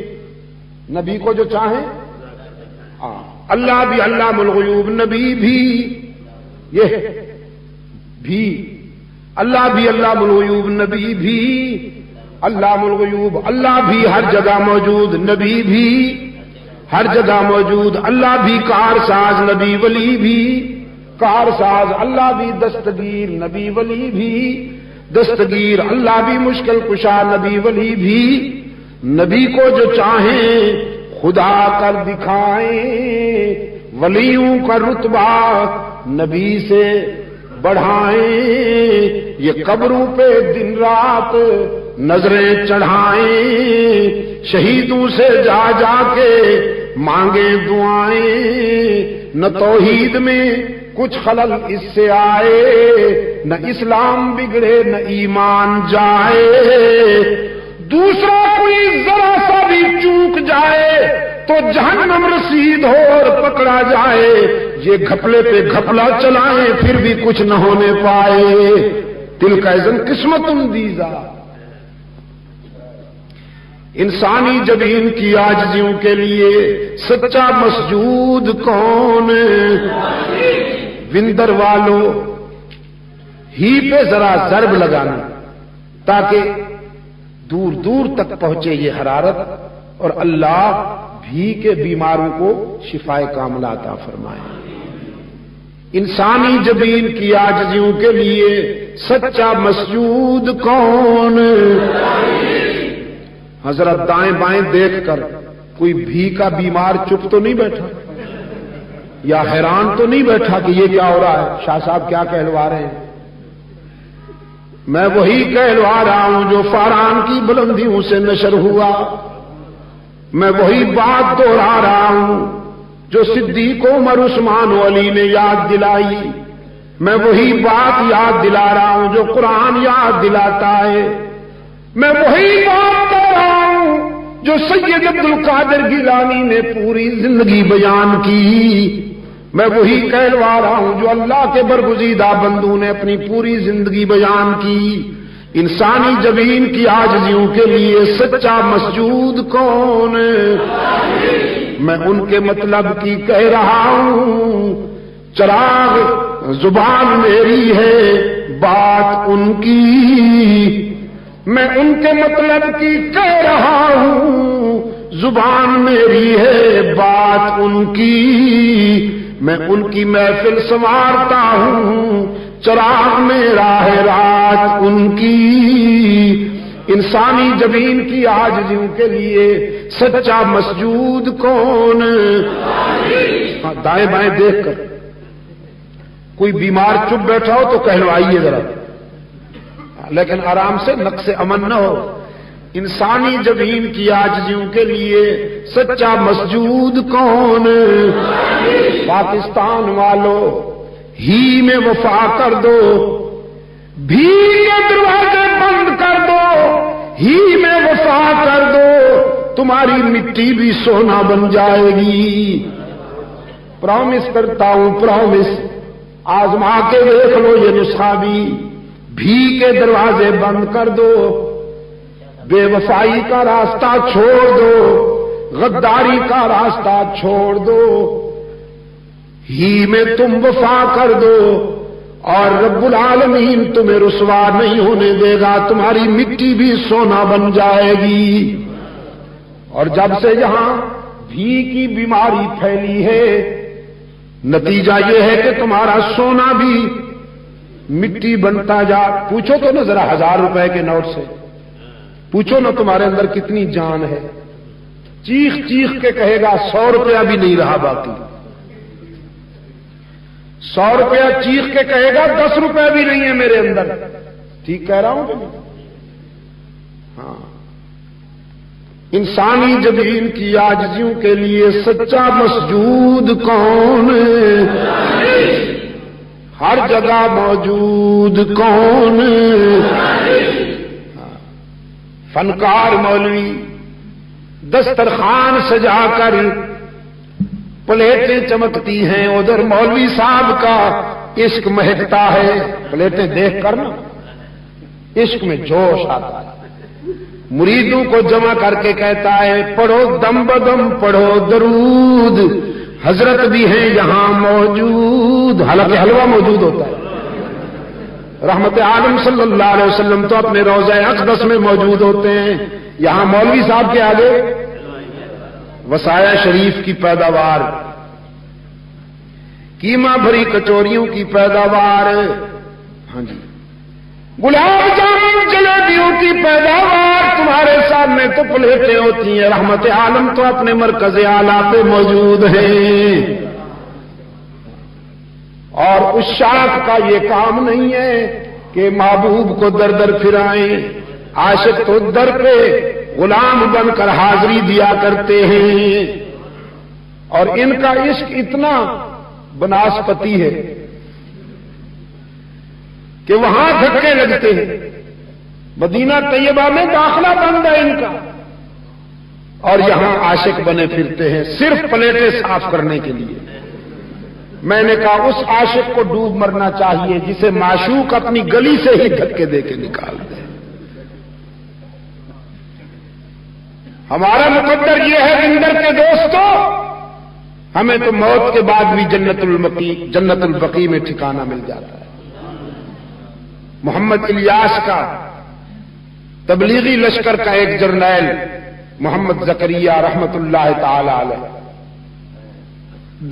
نبی کو جو چاہیں، اللہ بھی علام الغیوب، نبی بھی، یہ بھی اللہ بھی علام الغیوب، نبی بھی علام الغیوب، اللہ بھی ہر جگہ موجود، نبی بھی ہر جگہ موجود، اللہ بھی کارساز، نبی ولی بھی کارساز، اللہ بھی دستگیر، نبی ولی بھی دستگیر، اللہ بھی مشکل کشا، نبی ولی بھی، نبی کو جو چاہیں خدا کر دکھائیں، ولیوں کا رتبہ نبی سے بڑھائیں، یہ قبروں پہ دن رات نظریں چڑھائیں، شہیدوں سے جا جا کے مانگے دعائیں، نہ توحید میں کچھ خلل اس سے آئے، نہ اسلام بگڑے نہ ایمان جائے، دوسرا کوئی ذرا سا بھی چوک جائے تو جہنم رسید ہو اور پکڑا جائے، یہ گھپلے پہ گھپلا چلائیں پھر بھی کچھ نہ ہونے پائے، تلک اذن قسمت دیزا۔ انسانی جبین کی عاجزیوں کے لیے سچا مسجود کون؟ وندر والو ہی پہ ذرا ضرب لگانا تاکہ دور دور تک پہنچے یہ حرارت، اور اللہ بھی کے بیماروں کو شفائے کاملہ عطا فرمائے۔ انسانی جبین کی عاجزیوں کے لیے سچا مسجود کون؟ حضرت دائیں بائیں دیکھ کر کوئی بھی کا بیمار چپ تو نہیں بیٹھا، یا حیران تو نہیں بیٹھا کہ یہ کیا ہو رہا ہے، شاہ صاحب کیا کہلوا رہے ہیں؟ میں وہی کہلوا رہا ہوں جو فاران کی بلندیوں سے نشر ہوا، میں وہی بات دوہرا رہا ہوں جو صدیق عمر عثمان و علی نے یاد دلائی، میں وہی بات یاد دلا رہا ہوں جو قرآن یاد دلاتا ہے، میں وہی بات کہہ رہا ہوں جو سید عبد القادر گیلانی نے پوری زندگی بیان کی، میں وہی کہلوا رہا ہوں جو اللہ کے برگزیدہ بندوں نے اپنی پوری زندگی بیان کی۔ انسانی جبین کی عاجزیوں کے لیے سچا مسجود کون؟ میں ان کے مطلب کی کہہ رہا ہوں، چراغ زبان میری ہے بات ان کی، میں ان کے مطلب کی کہہ رہا ہوں، زبان میری ہے بات ان کی، میں ان کی محفل سنوارتا ہوں، چراغ میرا ہے رات ان کی۔ انسانی جبین کی عاجزیوں کے لیے سچا مسجود کون؟ دائیں بائیں دیکھ کر کوئی بیمار چپ بیٹھا ہو تو کہلوائیے ذرا، لیکن آرام سے نقص امن نہ ہو۔ انسانی جبین کی عاجزیوں کے لیے سچا مسجود کون؟ پاکستان والو ہی میں وفا کر دو، بھی کے دروازے بند کر دو، ہی میں وفا کر دو، تمہاری مٹی بھی سونا بن جائے گی۔ پرومس کرتا ہوں، پرومس، آزما کے دیکھ لو یہ نسخہ بھی کے دروازے بند کر دو، بے وفائی کا راستہ چھوڑ دو، غداری کا راستہ چھوڑ دو، ہی میں تم وفا کر دو، اور رب العالمین تمہیں رسوا نہیں ہونے دے گا، تمہاری مٹی بھی سونا بن جائے گی۔ اور جب سے یہاں بھی کی بیماری پھیلی ہے، نتیجہ یہ ہے کہ تمہارا سونا بھی مٹی بنتا جا۔ پوچھو تو نا ذرا 1000 روپے کے نوٹ سے، پوچھو نا تمہارے اندر کتنی جان ہے، چیخ چیخ کے کہے گا 100 روپیہ بھی نہیں رہا باقی، 100 روپیہ چیخ کے کہے گا 10 روپے بھی نہیں ہے میرے اندر۔ ٹھیک کہہ رہا ہوں کہ نہیں؟ ہاں، انسانی جبین کی عاجزیوں کے لیے سچا مسجود کون؟ ہر جگہ موجود کون؟ فنکار مولوی دسترخوان سجا کر پلیٹیں چمکتی ہیں، ادھر مولوی صاحب کا عشق مہکتا ہے، پلیٹیں دیکھ کر نا عشق میں جوش آتا ہے، مریدوں کو جمع کر کے کہتا ہے پڑھو دم بدم پڑھو درود، حضرت بھی ہیں یہاں موجود، حالانکہ حلوہ موجود ہوتا ہے۔ رحمت عالم صلی اللہ علیہ وسلم تو اپنے روضہ اقدس میں موجود ہوتے ہیں، یہاں مولوی صاحب کے آگے وسایا شریف کی پیداوار، قیمہ بھری کچوریوں کی پیداوار، ہاں جی، گلاب جامن جلیبیوں کی پیداوار، تمہارے سامنے تو پلیٹیں ہوتی ہیں۔ رحمت عالم تو اپنے مرکز اعلیٰ پہ موجود ہیں، اور اس شاخ کا یہ کام نہیں ہے کہ محبوب کو در در پھرائیں، عاشق تو در پہ غلام بن کر حاضری دیا کرتے ہیں، اور ان کا عشق اتنا بناسپتی ہے کہ وہاں دھکے لگتے ہیں۔ مدینہ طیبہ میں داخلہ بند ہے ان کا، اور یہاں عاشق بنے پھرتے ہیں صرف پلیٹیں صاف کرنے کے لیے۔ میں نے کہا اس عاشق کو ڈوب مرنا چاہیے جسے معشوق اپنی گلی سے ہی دھکے دے کے نکال دے۔ ہمارا مقدر یہ ہے اندر کے دوستو، ہمیں تو موت کے بعد بھی جنت البقیع میں ٹھکانہ مل جاتا ہے۔ محمد الیاس کا تبلیغی لشکر کا ایک جرنیل محمد زکریا رحمت اللہ تعالی علیہ،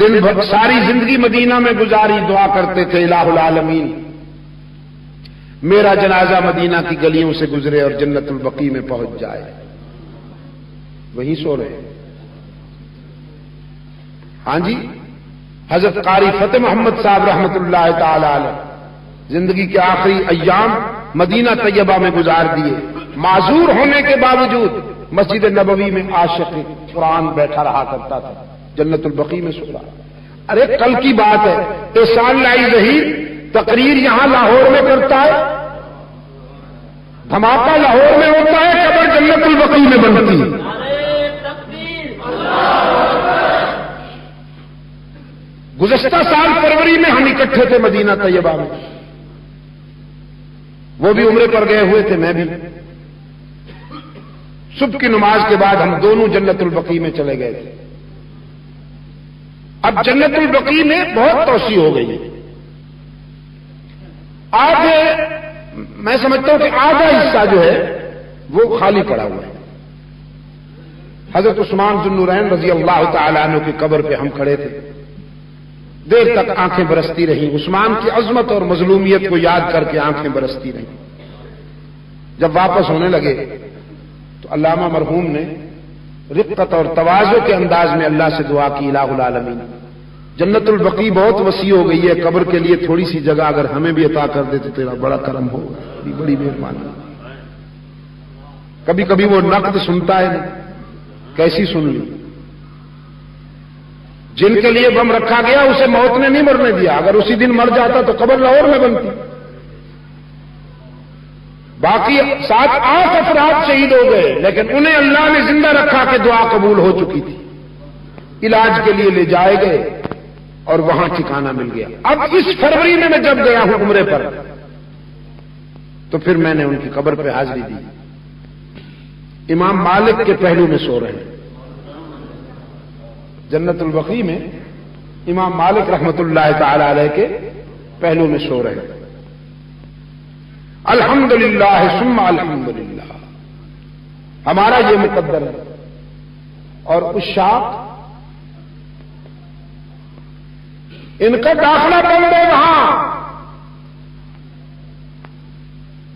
دن بھر ساری زندگی مدینہ میں گزاری، دعا کرتے تھے الہ العالمین میرا جنازہ مدینہ کی گلیوں سے گزرے اور جنت البقیع میں پہنچ جائے۔ وہیں سو رہے ہیں۔ ہاں جی، حضرت قاری فتح محمد صاحب رحمت اللہ تعالی علیہ زندگی کے آخری ایام مدینہ طیبہ میں گزار دیے، معذور ہونے کے باوجود مسجد نبوی میں عاشق قرآن بیٹھا رہا کرتا تھا، جنت البقیع میں سو رہا۔ ارے کل کی بات ہے، احسان لائی ظہیر تقریر یہاں لاہور میں کرتا ہے، دھماکہ لاہور میں ہوتا ہے، قبر جنت البقیع میں بنتی ہے۔ گزشتہ سال فروری میں ہم اکٹھے تھے مدینہ طیبہ میں، وہ بھی عمرے پر گئے ہوئے تھے، میں بھی۔ صبح کی نماز کے بعد ہم دونوں جنت البقیع میں چلے گئے تھے۔ اب جنت البقیع میں بہت توسیع ہو گئی ہے، آج میں سمجھتا ہوں کہ آدھا حصہ جو ہے وہ خالی پڑا ہوا ہے، حضرت عثمان ذو النورین رضی اللہ تعالیٰ عنہ کی قبر پہ ہم کھڑے تھے، دیر تک آنکھیں برستی رہیں، عثمان کی عظمت اور مظلومیت کو یاد کر کے آنکھیں برستی رہیں۔ جب واپس ہونے لگے تو علامہ مرحوم نے رقت اور تواضع کے انداز میں اللہ سے دعا کی، الہ العالمین جنت البقیع بہت وسیع ہو گئی ہے، قبر کے لیے تھوڑی سی جگہ اگر ہمیں بھی عطا کر دے تو تیرا بڑا کرم ہوگا، بڑی مہربانی۔ کبھی کبھی وہ نقد سنتا ہے، کیسی سن لی؟ جن کے لیے بم رکھا گیا اسے موت نے نہیں مرنے دیا، اگر اسی دن مر جاتا تو قبر لاہور میں بنتی۔ باقی 7-8 افراد شہید ہو گئے، لیکن انہیں اللہ نے زندہ رکھا کہ دعا قبول ہو چکی تھی، علاج کے لیے لے جائے گئے اور وہاں ٹھکانہ مل گیا۔ اب اس فروری میں میں جب گیا ہوں عمرے پر تو پھر میں نے ان کی قبر پہ حاضری دی۔ امام مالک کے پہلو میں سو رہے ہیں، جنت البقیع میں امام مالک رحمت اللہ تعالی علیہ کے پہلو میں سو رہے ہیں۔ الحمدللہ ثم الحمدللہ، ہمارا یہ مقدر ہے۔ اور عشاق ان کا داخلہ بند ہے وہاں۔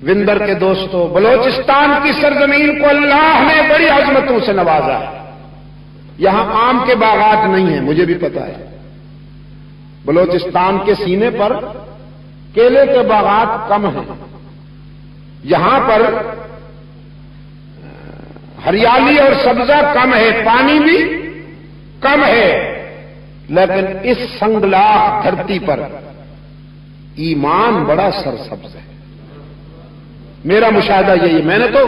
وندر کے دوستوں، بلوچستان کی سرزمین کو اللہ نے بڑی عظمتوں سے نوازا ہے۔ یہاں آم کے باغات نہیں ہیں، مجھے بھی پتا ہے۔ بلوچستان کے سینے پر کیلے کے باغات کم ہیں، یہاں پر ہریالی اور سبزہ کم ہے، پانی بھی کم ہے، لیکن اس سنگلاخ دھرتی پر ایمان بڑا سرسبز ہے۔ میرا مشاہدہ یہی ہے، میں نے تو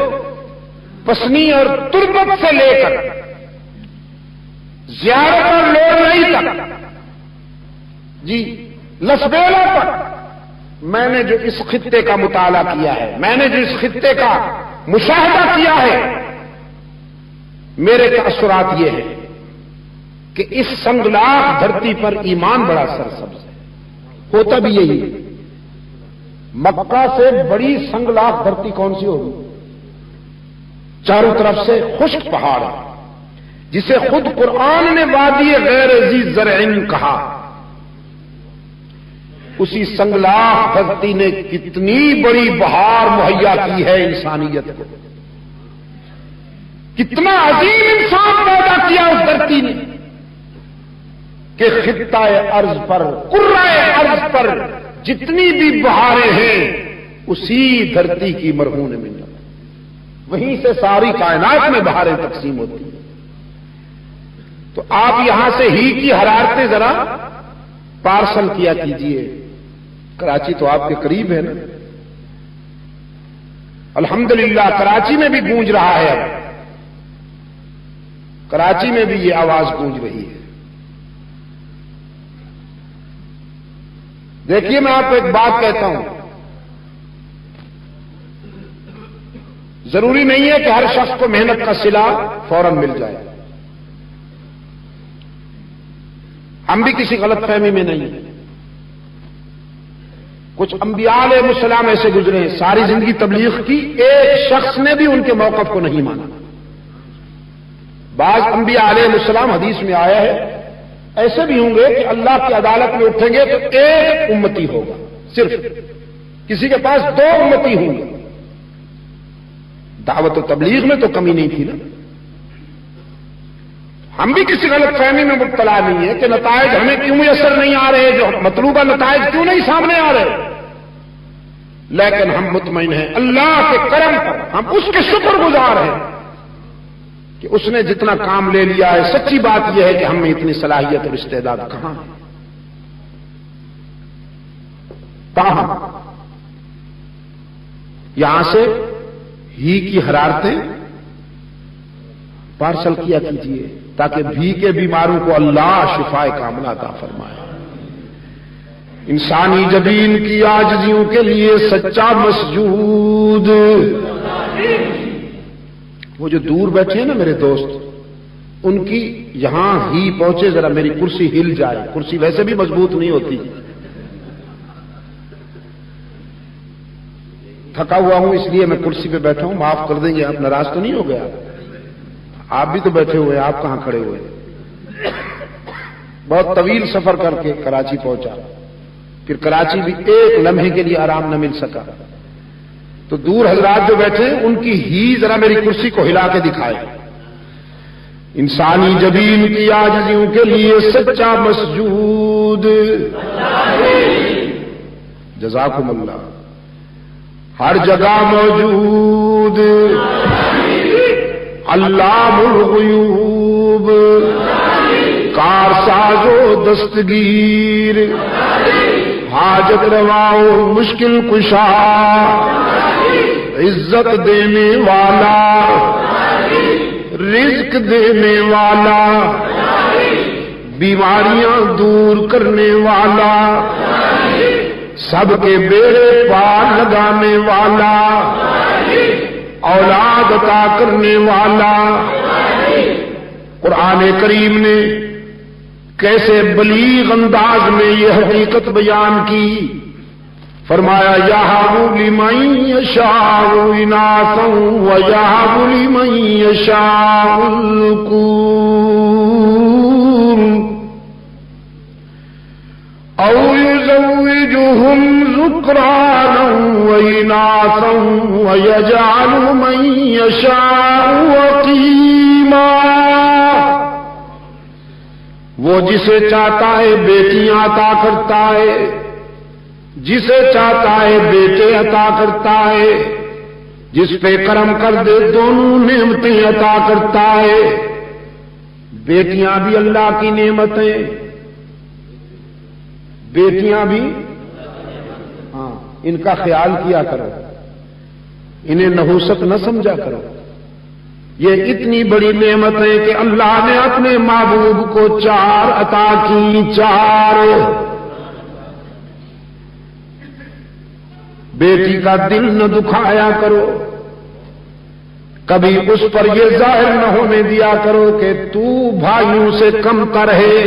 پسنی اور تربت سے لے کر زیارت اور لوڑلئی تک، جی لسبیلا تک میں نے جو اس خطے کا مطالعہ کیا ہے، میں نے جو اس خطے کا مشاہدہ کیا ہے، میرے تاثرات یہ ہیں کہ اس سنگلاخ دھرتی پر ایمان بڑا سرسبز ہے۔ ہوتا بھی یہی ہے۔ مکہ سے بڑی سنگلاخ دھرتی کون سی ہوگی؟ چاروں طرف سے خشک پہاڑ ہے، جسے خود قرآن نے وادی غیر ذی زرع کہا۔ اسی سنگلاخ دھرتی نے کتنی بڑی بہار مہیا کی ہے انسانیت کو، کتنا عظیم انسان پیدا کیا اس دھرتی نے کہ خطہ ارض پر، قرہ ارض پر جتنی بھی بہاریں ہیں اسی دھرتی کی مرہون منت، وہیں سے ساری کائنات میں بہاریں تقسیم ہوتی ہیں۔ تو آپ یہاں سے ہی کی حرارتیں ذرا پارسل کیا کیجئے، کراچی تو آپ کے قریب ہے نا۔ الحمدللہ کراچی میں بھی گونج رہا ہے، اب کراچی میں بھی یہ آواز گونج رہی ہے۔ دیکھیے میں آپ کو ایک بات کہتا ہوں، ضروری نہیں ہے کہ ہر شخص کو محنت کا صلہ فوراً مل جائے۔ ہم بھی کسی غلط فہمی میں نہیں ہیں۔ کچھ انبیاء علیہ السلام ایسے گزرے ہیں، ساری زندگی تبلیغ کی، ایک شخص نے بھی ان کے موقف کو نہیں مانا۔ بعض انبیاء علیہ السلام، حدیث میں آیا ہے، ایسے بھی ہوں گے کہ اللہ کی عدالت میں اٹھیں گے تو ایک امتی ہوگا، صرف کسی کے پاس 2 امتی ہوں گے۔ دعوت و تبلیغ میں تو کمی نہیں تھی نا۔ ہم بھی کسی غلط فہمی میں مبتلا نہیں ہے کہ نتائج ہمیں کیوں میسر نہیں آ رہے، جو مطلوبہ نتائج کیوں نہیں سامنے آ رہے، لیکن ہم مطمئن ہیں اللہ کے کرم پر، ہم اس کے شکر گزار ہیں کہ اس نے جتنا کام لے لیا ہے۔ سچی بات یہ ہے کہ ہم میں اتنی صلاحیت اور استعداد کہاں ہے؟ تاہم یہاں سے ہی کی حرارتیں پارسل کیا کیجیے تاکہ بھی کے بیماروں کو اللہ شفائے کاملہ عطا فرمائے۔ انسانی جبین کی عاجزیوں کے لیے سچا مسجود۔ وہ جو دور بیٹھے ہیں نا میرے دوست، ان کی یہاں ہی پہنچے ذرا میری کرسی ہل جائے، کرسی ویسے بھی مضبوط نہیں ہوتی، تھکا ہوا ہوں اس لیے میں کرسی پہ بیٹھا ہوں، معاف کر دیں گے، آپ ناراض تو نہیں ہو گیا؟ آپ بھی تو بیٹھے ہوئے، آپ کہاں کھڑے ہوئے؟ بہت طویل سفر کر کے کراچی پہنچا، پھر کراچی بھی ایک لمحے کے لیے آرام نہ مل سکا، تو دور حضرات جو بیٹھے ان کی ہی ذرا میری کرسی کو ہلا کے دکھائے۔ انسانی جبین کی عاجزیوں کے لیے سچا مسجود، جزاکم اللہ، ہر جگہ موجود، علام الغیوب، کارساز و دستگیر، حاجت روا و مشکل کشا، عزت دینے والا، رزق دینے والا، بیماریاں دور کرنے والا، سب کے بیڑے پار لگانے والا، اولاد عطا کرنے والا۔ قرآن کریم نے کیسے بلیغ انداز میں یہ حقیقت بیان کی، فرمایا یہب لمن یشاء اناثا ویہب لمن یشاء الذکور او یزوجہم ذکرانا واناثا ویجعل من یشاء عقیما۔ وہ جسے چاہتا ہے بیٹیاں عطا کرتا ہے، جسے چاہتا ہے بیٹے عطا کرتا ہے، جس پہ کرم کر دے دونوں نعمتیں عطا کرتا ہے۔ بیٹیاں بھی اللہ کی نعمتیں، بیٹیاں بھی، ہاں، ان کا خیال کیا کرو، انہیں نحوست نہ سمجھا کرو۔ یہ اتنی بڑی نعمت ہے کہ اللہ نے اپنے محبوب کو 4 عطا کی، 4۔ بیٹی کا دل نہ دکھایا کرو، کبھی اس پر یہ ظاہر نہ ہونے دیا کرو کہ تو بھائیوں سے کم تر ہے،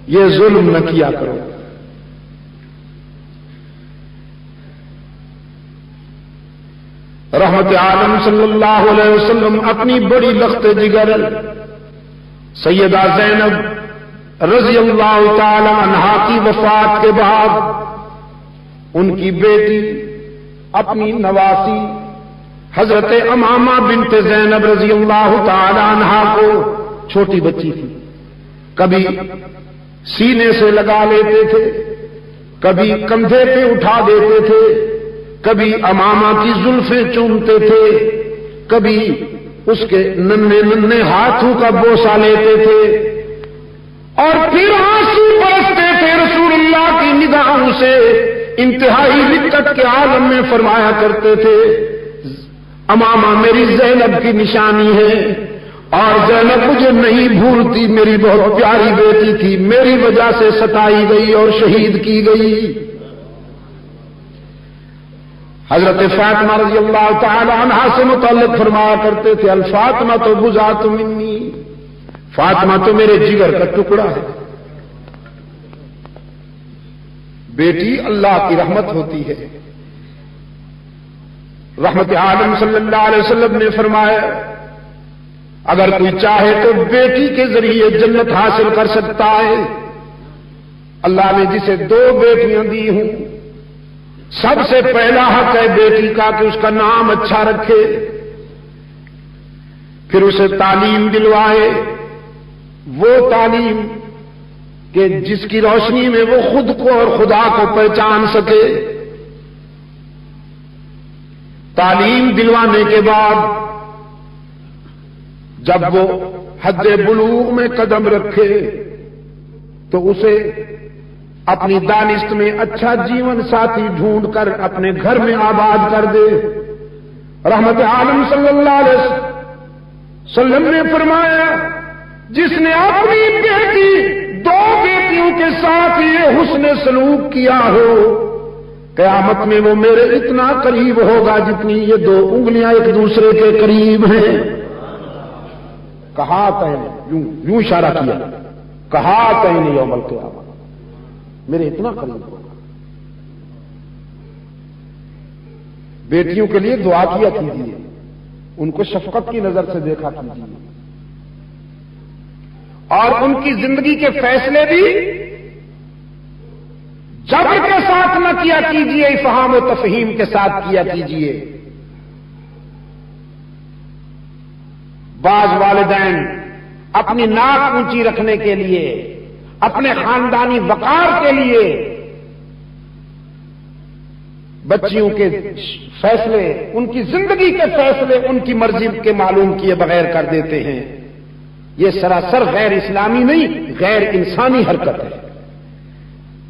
یہ ظلم نہ کیا کرو۔ رحمت عالم صلی اللہ علیہ وسلم اپنی بڑی لخت جگر سیدہ زینب رضی اللہ تعالی عنہا کی وفات کے بعد ان کی بیٹی اپنی نواسی حضرت امامہ بنت زینب رضی اللہ تعالی عنہا کو، چھوٹی بچی تھی، کبھی سینے سے لگا لیتے تھے، کبھی کندھے پہ اٹھا دیتے تھے، کبھی امامہ کی زلفیں چومتے تھے، کبھی اس کے ننھے ننھے ہاتھوں کا بوسہ لیتے تھے، اور پھر آنسو برستے تھے رسول اللہ کی نگاہوں سے، انتہائی رقت کے عالم میں فرمایا کرتے تھے امامہ میری زینب کی نشانی ہے، اور زینب مجھے نہیں بھولتی، میری بہت پیاری بیٹی تھی، میری وجہ سے ستائی گئی اور شہید کی گئی۔ حضرت فاطمہ رضی اللہ تعالی عنہا سے متعلق فرمایا کرتے تھے الفاطمہ تو بضعۃ منی، فاطمہ تو میرے جگر کا ٹکڑا ہے۔ بیٹی اللہ کی رحمت ہوتی ہے۔ رحمت عالم صلی اللہ علیہ وسلم نے فرمایا اگر کوئی چاہے تو بیٹی کے ذریعے جنت حاصل کر سکتا ہے۔ اللہ نے جسے 2 بیٹیاں دی ہوں، سب سے پہلا حق ہے بیٹی کا کہ اس کا نام اچھا رکھے، پھر اسے تعلیم دلوائے، وہ تعلیم کہ جس کی روشنی میں وہ خود کو اور خدا کو پہچان سکے۔ تعلیم دلوانے کے بعد جب وہ حد بلوغ میں قدم رکھے تو اسے اپنی دانست میں اچھا جیون ساتھی ڈھونڈ کر اپنے گھر میں آباد کر دے۔ رحمت عالم صلی اللہ علیہ وسلم نے فرمایا جس نے اپنی بیٹی 2 بیٹیوں کے ساتھ یہ حسن سلوک کیا ہو، قیامت میں وہ میرے اتنا قریب ہوگا جتنی یہ 2 انگلیاں ایک دوسرے کے قریب ہیں۔ کہا کہیں یوں اشارہ کیا، کہا کہیں یوم القیامہ میرے اتنا قریب ہوگا۔ بیٹیوں کے لیے دعا کیا کیجیے، ان کو شفقت کی نظر سے دیکھا کیجیے، اور ان کی زندگی کے فیصلے بھی جبر کے ساتھ نہ کیا کیجیے، افہام و تفہیم کے ساتھ کیا کیجیے۔ بعض والدین اپنی ناک اونچی رکھنے کے لیے، اپنے خاندانی وقار کے لیے بچیوں کے فیصلے، ان کی زندگی کے فیصلے ان کی مرضی کے معلوم کیے بغیر کر دیتے ہیں۔ یہ سراسر غیر اسلامی نہیں، غیر انسانی حرکت ہے۔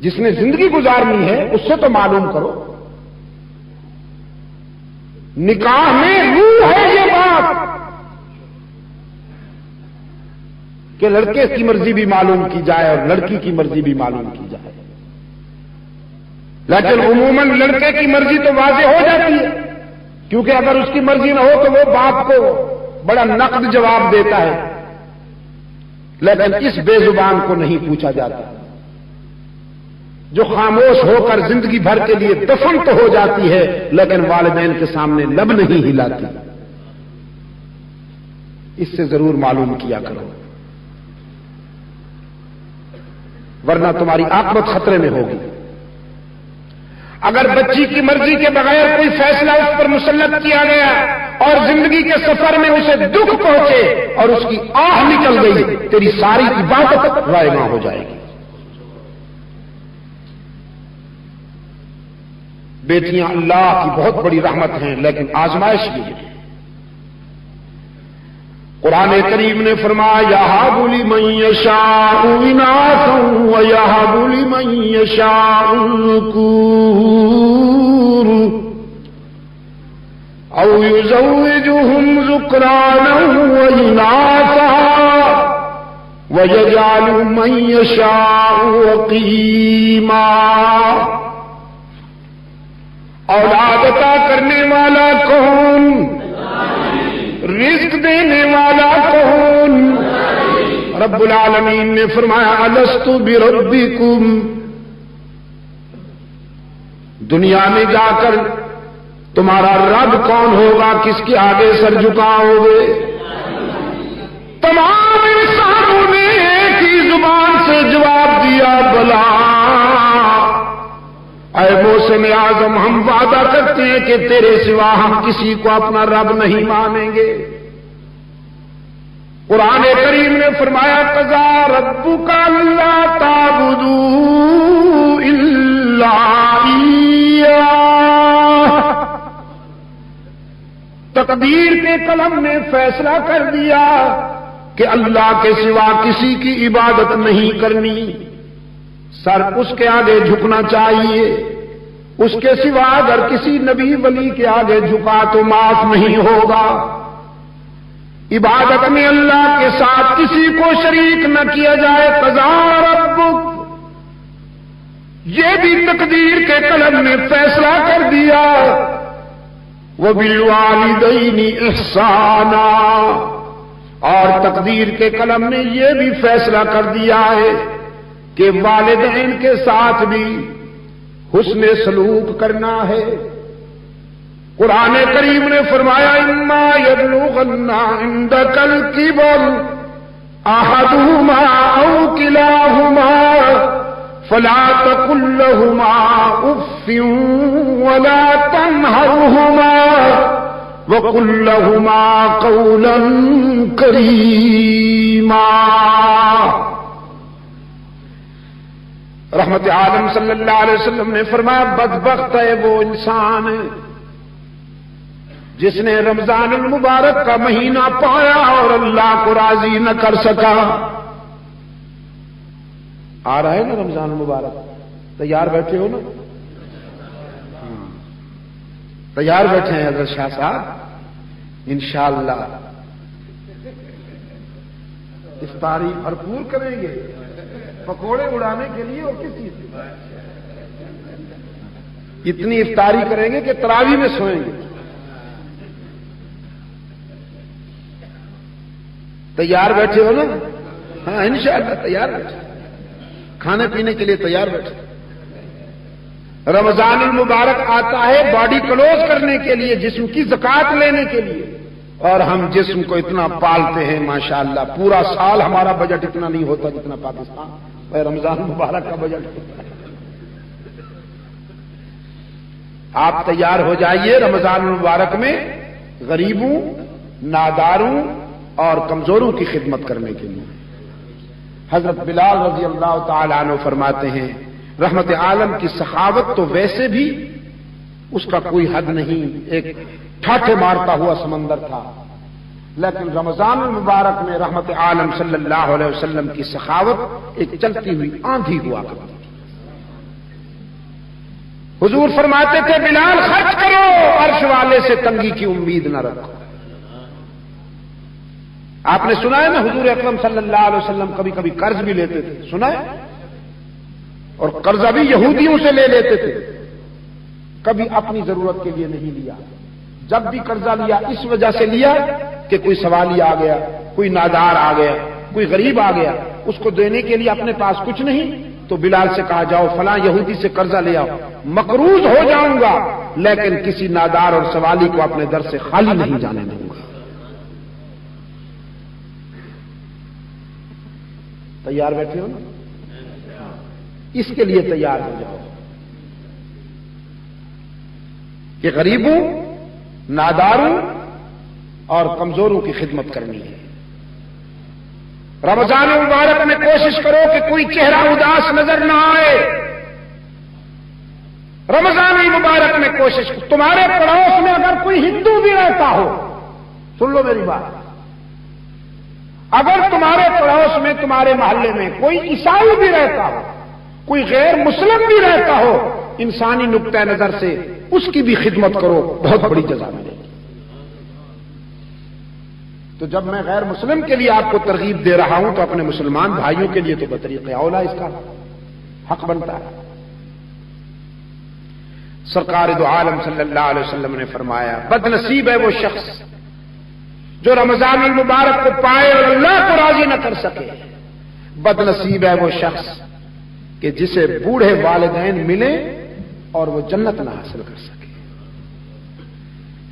جس نے زندگی گزارنی ہے اس سے تو معلوم کرو۔ نکاح میں روح ہے یہ بات کہ لڑکے کی مرضی بھی معلوم کی جائے اور لڑکی کی مرضی بھی معلوم کی جائے، لیکن عموماً لڑکے کی مرضی تو واضح ہو جاتی ہے، کیونکہ اگر اس کی مرضی نہ ہو تو وہ باپ کو بڑا نقد جواب دیتا ہے، لیکن اس بے زبان کو نہیں پوچھا جاتا جو خاموش ہو کر زندگی بھر کے لیے دفن تو ہو جاتی ہے لیکن والدین کے سامنے لب نہیں ہلاتی۔ اس سے ضرور معلوم کیا کرو، ورنہ تمہاری عاقبت خطرے میں ہوگی۔ اگر بچی کی مرضی کے بغیر کوئی فیصلہ اس پر مسلط کیا گیا اور زندگی کے سفر میں اسے دکھ پہنچے اور اس کی آہ نکل گئی، تیری ساری عبادت رائیگاں ہو جائے گی۔ بیٹیاں اللہ کی بہت بڑی رحمت ہیں، لیکن آزمائش بھی ہے۔ قرآن کریم نے فرمایا یَهَبُ لِمَن یَشَاءُ إِنَاثًا وَيَهَبُ لِمَن یَشَاءُ الذُّكُورَ أَوْ يُزَوِّجُهُمْ ذُكْرَانًا وَإِنَاثًا وَيَجْعَلُ مَن يَشَاءُ عَقِيمًا۔ اولاد عطا کرنے والا کون؟ رزق دینے والا کون؟ رب العالمین نے فرمایا الست بربکم، دنیا میں جا کر تمہارا رب کون ہوگا؟ کس کے آگے سر جھکاؤ گے؟ تمام انسانوں نے ایک ہی زبان سے جواب دیا بلا۔ اے موسم اعظم، ہم وعدہ کرتے ہیں کہ تیرے سوا ہم کسی کو اپنا رب نہیں مانیں گے۔ قرآن کریم نے فرمایا قضا ربک الا تعبدوا الا ایاہ، تقدیر کے قلم نے فیصلہ کر دیا کہ اللہ کے سوا کسی کی عبادت نہیں کرنی، سر اس کے آگے جھکنا چاہیے، اس کے سوا اگر کسی نبی ولی کے آگے جھکا تو معاف نہیں ہوگا۔ عبادت میں اللہ کے ساتھ کسی کو شریک نہ کیا جائے۔ قضا ربک، یہ بھی تقدیر کے قلم نے فیصلہ کر دیا۔ وبالوالدین احسانا، اور تقدیر کے قلم نے یہ بھی فیصلہ کر دیا ہے کہ والدین کے ساتھ بھی حسن سلوک کرنا ہے۔ قرآن کریم نے فرمایا اما یبلغن عندک الکبر احدهما او کلاهما فلا تقل لهما اف ولا تنهرهما وقل لهما قولا کریما۔ رحمت عالم صلی اللہ علیہ وسلم نے فرمایا بدبخت ہے وہ انسان جس نے رمضان المبارک کا مہینہ پایا اور اللہ کو راضی نہ کر سکا۔ آ رہا ہے نا رمضان المبارک، تیار بیٹھے ہو نا؟ تیار بیٹھے ہیں حضرت شاہ صاحب؟ انشاءاللہ افطاری بھرپور کریں گے، پکوڑے اڑانے کے لیے اور کس چیز سے؟ اتنی افطاری کریں گے کہ تراویح میں سوئیں گے۔ تیار بیٹھے ہو نا؟ ہاں انشاءاللہ تیار بیٹھے، کھانے پینے کے لیے تیار بیٹھے۔ رمضان المبارک آتا ہے باڈی کلوز کرنے کے لیے، جسم کی زکات لینے کے لیے، اور ہم جسم کو اتنا پالتے ہیں ماشاءاللہ، پورا سال ہمارا بجٹ اتنا نہیں ہوتا جتنا پاکستان اور رمضان مبارک کا بجٹ ہوتا ہے۔ آپ تیار ہو جائیے رمضان المبارک میں غریبوں، ناداروں اور کمزوروں کی خدمت کرنے کے لیے۔ حضرت بلال رضی اللہ تعالی عنہ فرماتے ہیں رحمت عالم کی سخاوت تو ویسے بھی اس کا کوئی حد نہیں، ایک ٹھاٹھے مارتا ہوا سمندر تھا، لیکن رمضان المبارک میں رحمت عالم صلی اللہ علیہ وسلم کی سخاوت ایک چلتی ہوئی آندھی ہوا کرتی۔ حضور فرماتے تھے بلال خرچ کرو، عرش والے سے تنگی کی امید نہ رکھو۔ آپ نے سنا ہے نا حضور اکرم صلی اللہ علیہ وسلم کبھی کبھی قرض بھی لیتے تھے، سنا ہے؟ اور قرضہ بھی یہودیوں سے لے لیتے تھے، کبھی اپنی ضرورت کے لیے نہیں لیا۔ جب بھی قرضہ لیا اس وجہ سے لیا کہ کوئی سوالی آ گیا، کوئی نادار آ گیا، کوئی غریب آ گیا، اس کو دینے کے لیے اپنے پاس کچھ نہیں، تو بلال سے کہا جاؤ فلاں یہودی سے قرضہ لے آؤ، مقروض ہو جاؤں گا لیکن کسی نادار اور سوالی کو اپنے در سے خالی نہیں جانے دوں گا۔ تیار بیٹھے ہو نا؟ اس کے لیے تیار ہو جاؤ کہ غریبوں، ناداروں اور کمزوروں کی خدمت کرنی ہے۔ رمضان مبارک میں کوشش کرو کہ کوئی چہرہ اداس نظر نہ آئے۔ رمضان مبارک میں کوشش کرو، تمہارے پڑوس میں اگر کوئی ہندو بھی رہتا ہو، سن لو میری بات، اگر تمہارے پڑوس میں، تمہارے محلے میں کوئی عیسائی بھی رہتا ہو، کوئی غیر مسلم بھی رہتا ہو، انسانی نقطہ نظر سے اس کی بھی خدمت کرو، بہت بڑی جزا ملے گی۔ تو جب میں غیر مسلم کے لیے آپ کو ترغیب دے رہا ہوں تو اپنے مسلمان بھائیوں کے لیے تو بطریق اولا اس کا حق بنتا ہے۔ سرکار دو عالم صلی اللہ علیہ وسلم نے فرمایا بد نصیب ہے وہ شخص جو رمضان المبارک کو پائے اور اللہ کو راضی نہ کر سکے، بد نصیب ہے وہ شخص کہ جسے بوڑھے والدین ملے اور وہ جنت نہ حاصل کر سکے۔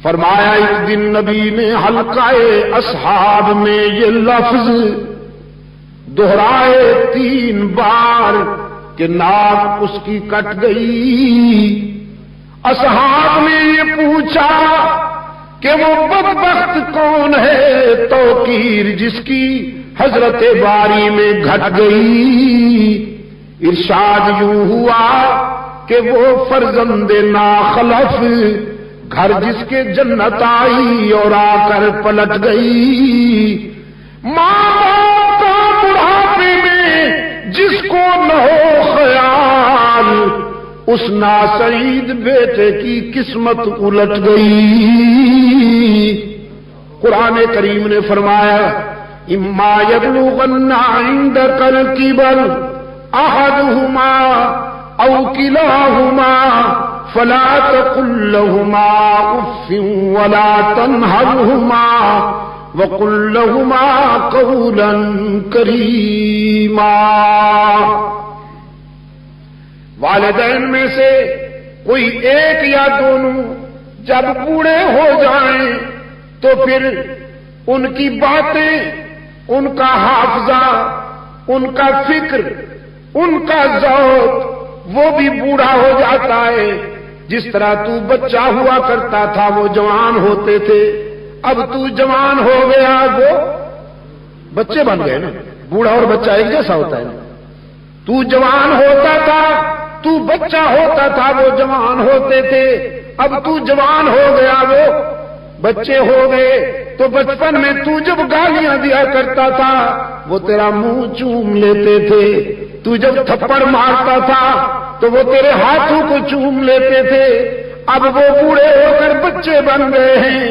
فرمایا ایک دن نبی نے حلقہ اصحاب میں یہ لفظ دہرائے 3 بار کہ ناک اس کی کٹ گئی۔ اصحاب نے یہ پوچھا کہ وہ بدبخت کون ہے توقیر جس کی حضرت باری میں گھٹ گئی؟ ارشاد یوں ہوا کہ وہ فرزند ناخلف گھر جس کے جنت آئی اور آ کر پلٹ گئی۔ ماں باپ کا بڑھاپے میں جس کو نہ ہو خیال، اس ناسعید بیٹے کی قسمت الٹ گئی۔ قرآن کریم نے فرمایا اما یبلغن عندک الکبر احدہما او کلاہما فلا تقل لهما اف ولا تنهرهما وقل لهما قولا کریما۔ والدین میں سے کوئی ایک یا دونوں جب بوڑھے ہو جائیں تو پھر ان کی باتیں، ان کا حافظہ، ان کا فکر، ان کا ذوق وہ بھی بوڑھا ہو جاتا ہے۔ جس طرح تو بچہ ہوا کرتا تھا وہ جوان ہوتے تھے، اب تو جوان ہو گیا وہ بچے بن گئے نا۔ بوڑھا اور بچہ ایک جیسا ہوتا ہے نا۔ تو جوان ہوتا تھا، تو بچہ ہوتا تھا وہ جوان ہوتے تھے، اب تو جوان ہو گیا وہ بچے ہو گئے۔ تو بچپن میں تو جب گالیاں دیا کرتا تھا وہ تیرا منہ چوم لیتے تھے، تو جب تھپڑ مارتا تھا تو وہ تیرے ہاتھوں کو چوم لیتے تھے۔ اب وہ بوڑھے ہو کر بچے بن گئے ہیں،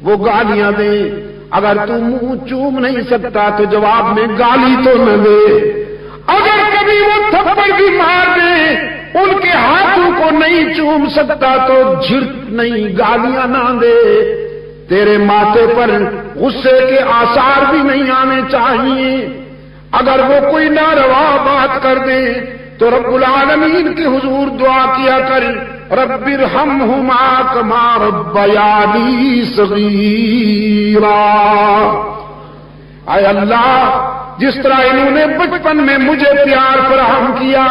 وہ گالیاں دیں، اگر تو منہ چوم نہیں سکتا تو جواب میں گالی تو نہ دے۔ اگر کبھی وہ تھپڑ بھی مار دیں، ان کے ہاتھوں کو نہیں چوم سکتا تو جھڑک نہیں، گالیاں نہ دے۔ تیرے ماتھے پر غصے کے آثار بھی نہیں آنے چاہیے۔ اگر وہ کوئی ناروا بات کر دے تو رب العالمین کے حضور دعا کیا کر رب ارحمہما کما ربیانی صغیرا، اے اللہ جس طرح انہوں نے بچپن میں مجھے پیار فراہم کیا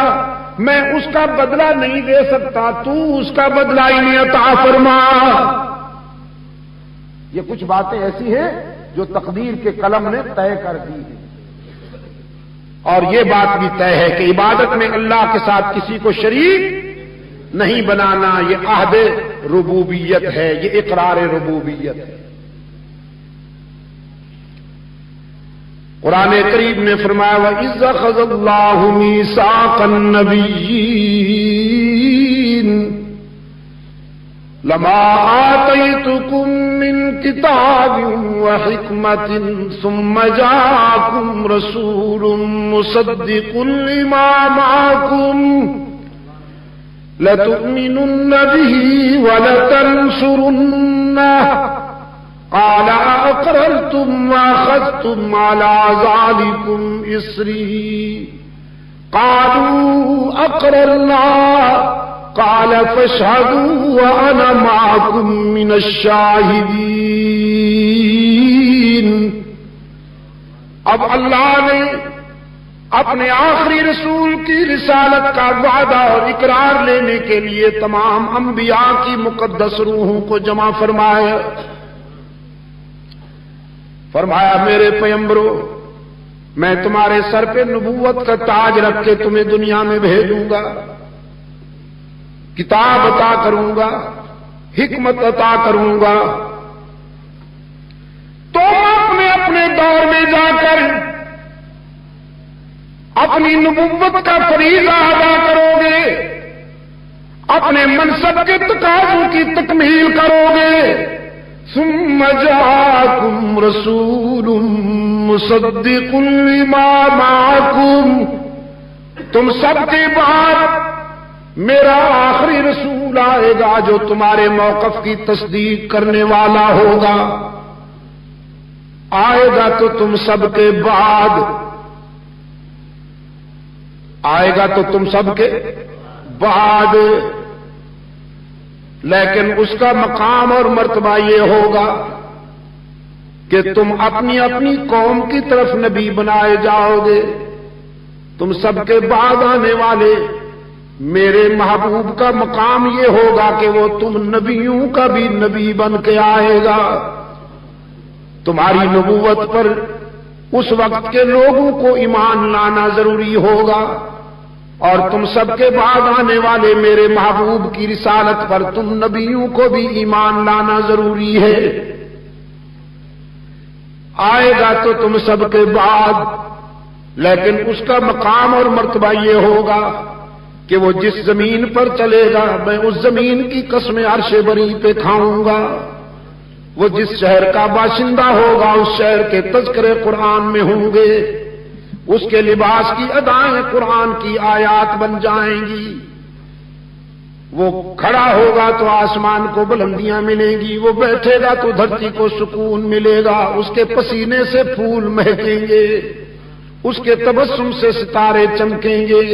میں اس کا بدلہ نہیں دے سکتا، تو اس کا بدلہ انہیں عطا فرما۔ یہ کچھ باتیں ایسی ہیں جو تقدیر کے قلم نے طے کر دی ہے، اور یہ بات بھی طے ہے کہ عبادت میں اللہ کے ساتھ کسی کو شریک نہیں بنانا، یہ عہد ربوبیت ہے، یہ اقرار ربوبیت ہے۔ قرآن کریم نے فرمایا وَإِذْ أَخَذَ اللَّهُ مِيثَاقَ النَّبِيِّينَ لَمَا آتَيْتُكُم مِّن كِتَابٍ وَحِكْمَةٍ ثُمَّ جَاءَكُمْ رَسُولٌ مُصَدِّقٌ لِّمَا مَعَكُمْ لَتُؤْمِنُنَّ بِهِ وَلَتَنصُرُنَّهُ قال أقررتم وأخذتم على ذلكم إصري قالوا أقررنا قال فاشهدوا وأنا معكم من الشاهدين۔ اب اللہ نے اپنے آخری رسول کی رسالت کا وعدہ اور اقرار لینے کے لیے تمام انبیاء کی مقدس روحوں کو جمع فرمایا میرے پیغمبرو میں تمہارے سر پہ نبوت کا تاج رکھ کے تمہیں دنیا میں بھیجوں گا، کتاب عطا کروں گا، حکمت عطا کروں گا، تم اپنے دور میں جا کر اپنی نبوت کا فریضہ ادا کرو گے، اپنے منصب کے تقاضوں کی تکمیل کرو گے۔ ثم جاءكم رسول مصدق لما معكم، تم سب کے بعد میرا آخری رسول آئے گا جو تمہارے موقف کی تصدیق کرنے والا ہوگا، آئے گا تو تم سب کے بعد، آئے گا تو تم سب کے بعد، لیکن اس کا مقام اور مرتبہ یہ ہوگا کہ تم اپنی اپنی قوم کی طرف نبی بنائے جاؤ گے۔ تم سب کے بعد آنے والے میرے محبوب کا مقام یہ ہوگا کہ وہ تم نبیوں کا بھی نبی بن کے آئے گا۔ تمہاری نبوت پر اس وقت کے لوگوں کو ایمان لانا ضروری ہوگا، اور تم سب کے بعد آنے والے میرے محبوب کی رسالت پر تم نبیوں کو بھی ایمان لانا ضروری ہے۔ آئے گا تو تم سب کے بعد، لیکن اس کا مقام اور مرتبہ یہ ہوگا کہ وہ جس زمین پر چلے گا میں اس زمین کی قسم عرش بری پہ کھاؤں گا، وہ جس شہر کا باشندہ ہوگا اس شہر کے تذکرے قرآن میں ہوں گے، اس کے لباس کی ادائیں قرآن کی آیات بن جائیں گی، وہ کھڑا ہوگا تو آسمان کو بلندیاں ملیں گی، وہ بیٹھے گا تو دھرتی کو سکون ملے گا، اس کے پسینے سے پھول مہکیں گے، اس کے تبسم سے ستارے چمکیں گے۔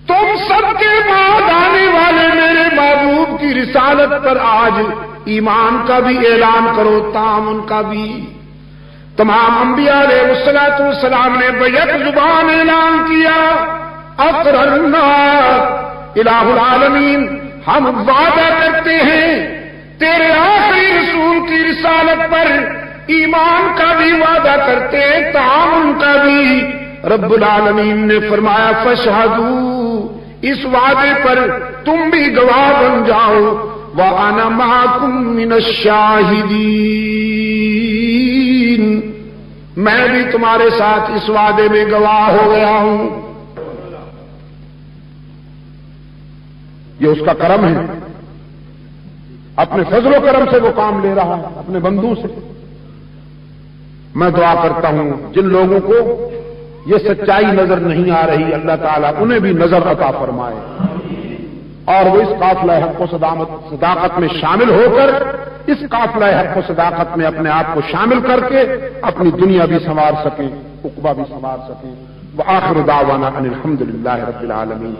تم سب کے بعد آنے والے میرے محبوب کی رسالت پر آج ایمان کا بھی اعلان کرو، تعامن کا بھی۔ تمام انبیاء علیہ السلام نے بیک زبان اعلان کیا اقررنا الہ العالمین، ہم وعدہ کرتے ہیں تیرے آخری رسول کی رسالت پر ایمان کا بھی وعدہ کرتے ہیں، تعامن کا بھی۔ رب العالمین نے فرمایا فاشہدوا، اس وعدے پر تم بھی گواہ بن جاؤ، وَأَنَا مَعَكُمْ مِنَ الشَّاهِدِينَ، میں بھی تمہارے ساتھ اس وعدے میں گواہ ہو گیا ہوں۔ یہ اس کا کرم ہے، اپنے فضل و کرم سے وہ کام لے رہا ہے، اپنے بندوں سے۔ میں دعا کرتا ہوں جن لوگوں کو یہ سچائی نظر نہیں آ رہی اللہ تعالیٰ انہیں بھی نظر عطا فرمائے، اور وہ اس قافلہ حق و صداقت میں شامل ہو کر اس قافلہ حق و صداقت میں اپنے آپ کو شامل کر کے اپنی دنیا بھی سنوار سکیں، عقبہ بھی سنوار سکیں۔ وآخر دعوانا ان الحمد للہ رب العالمین۔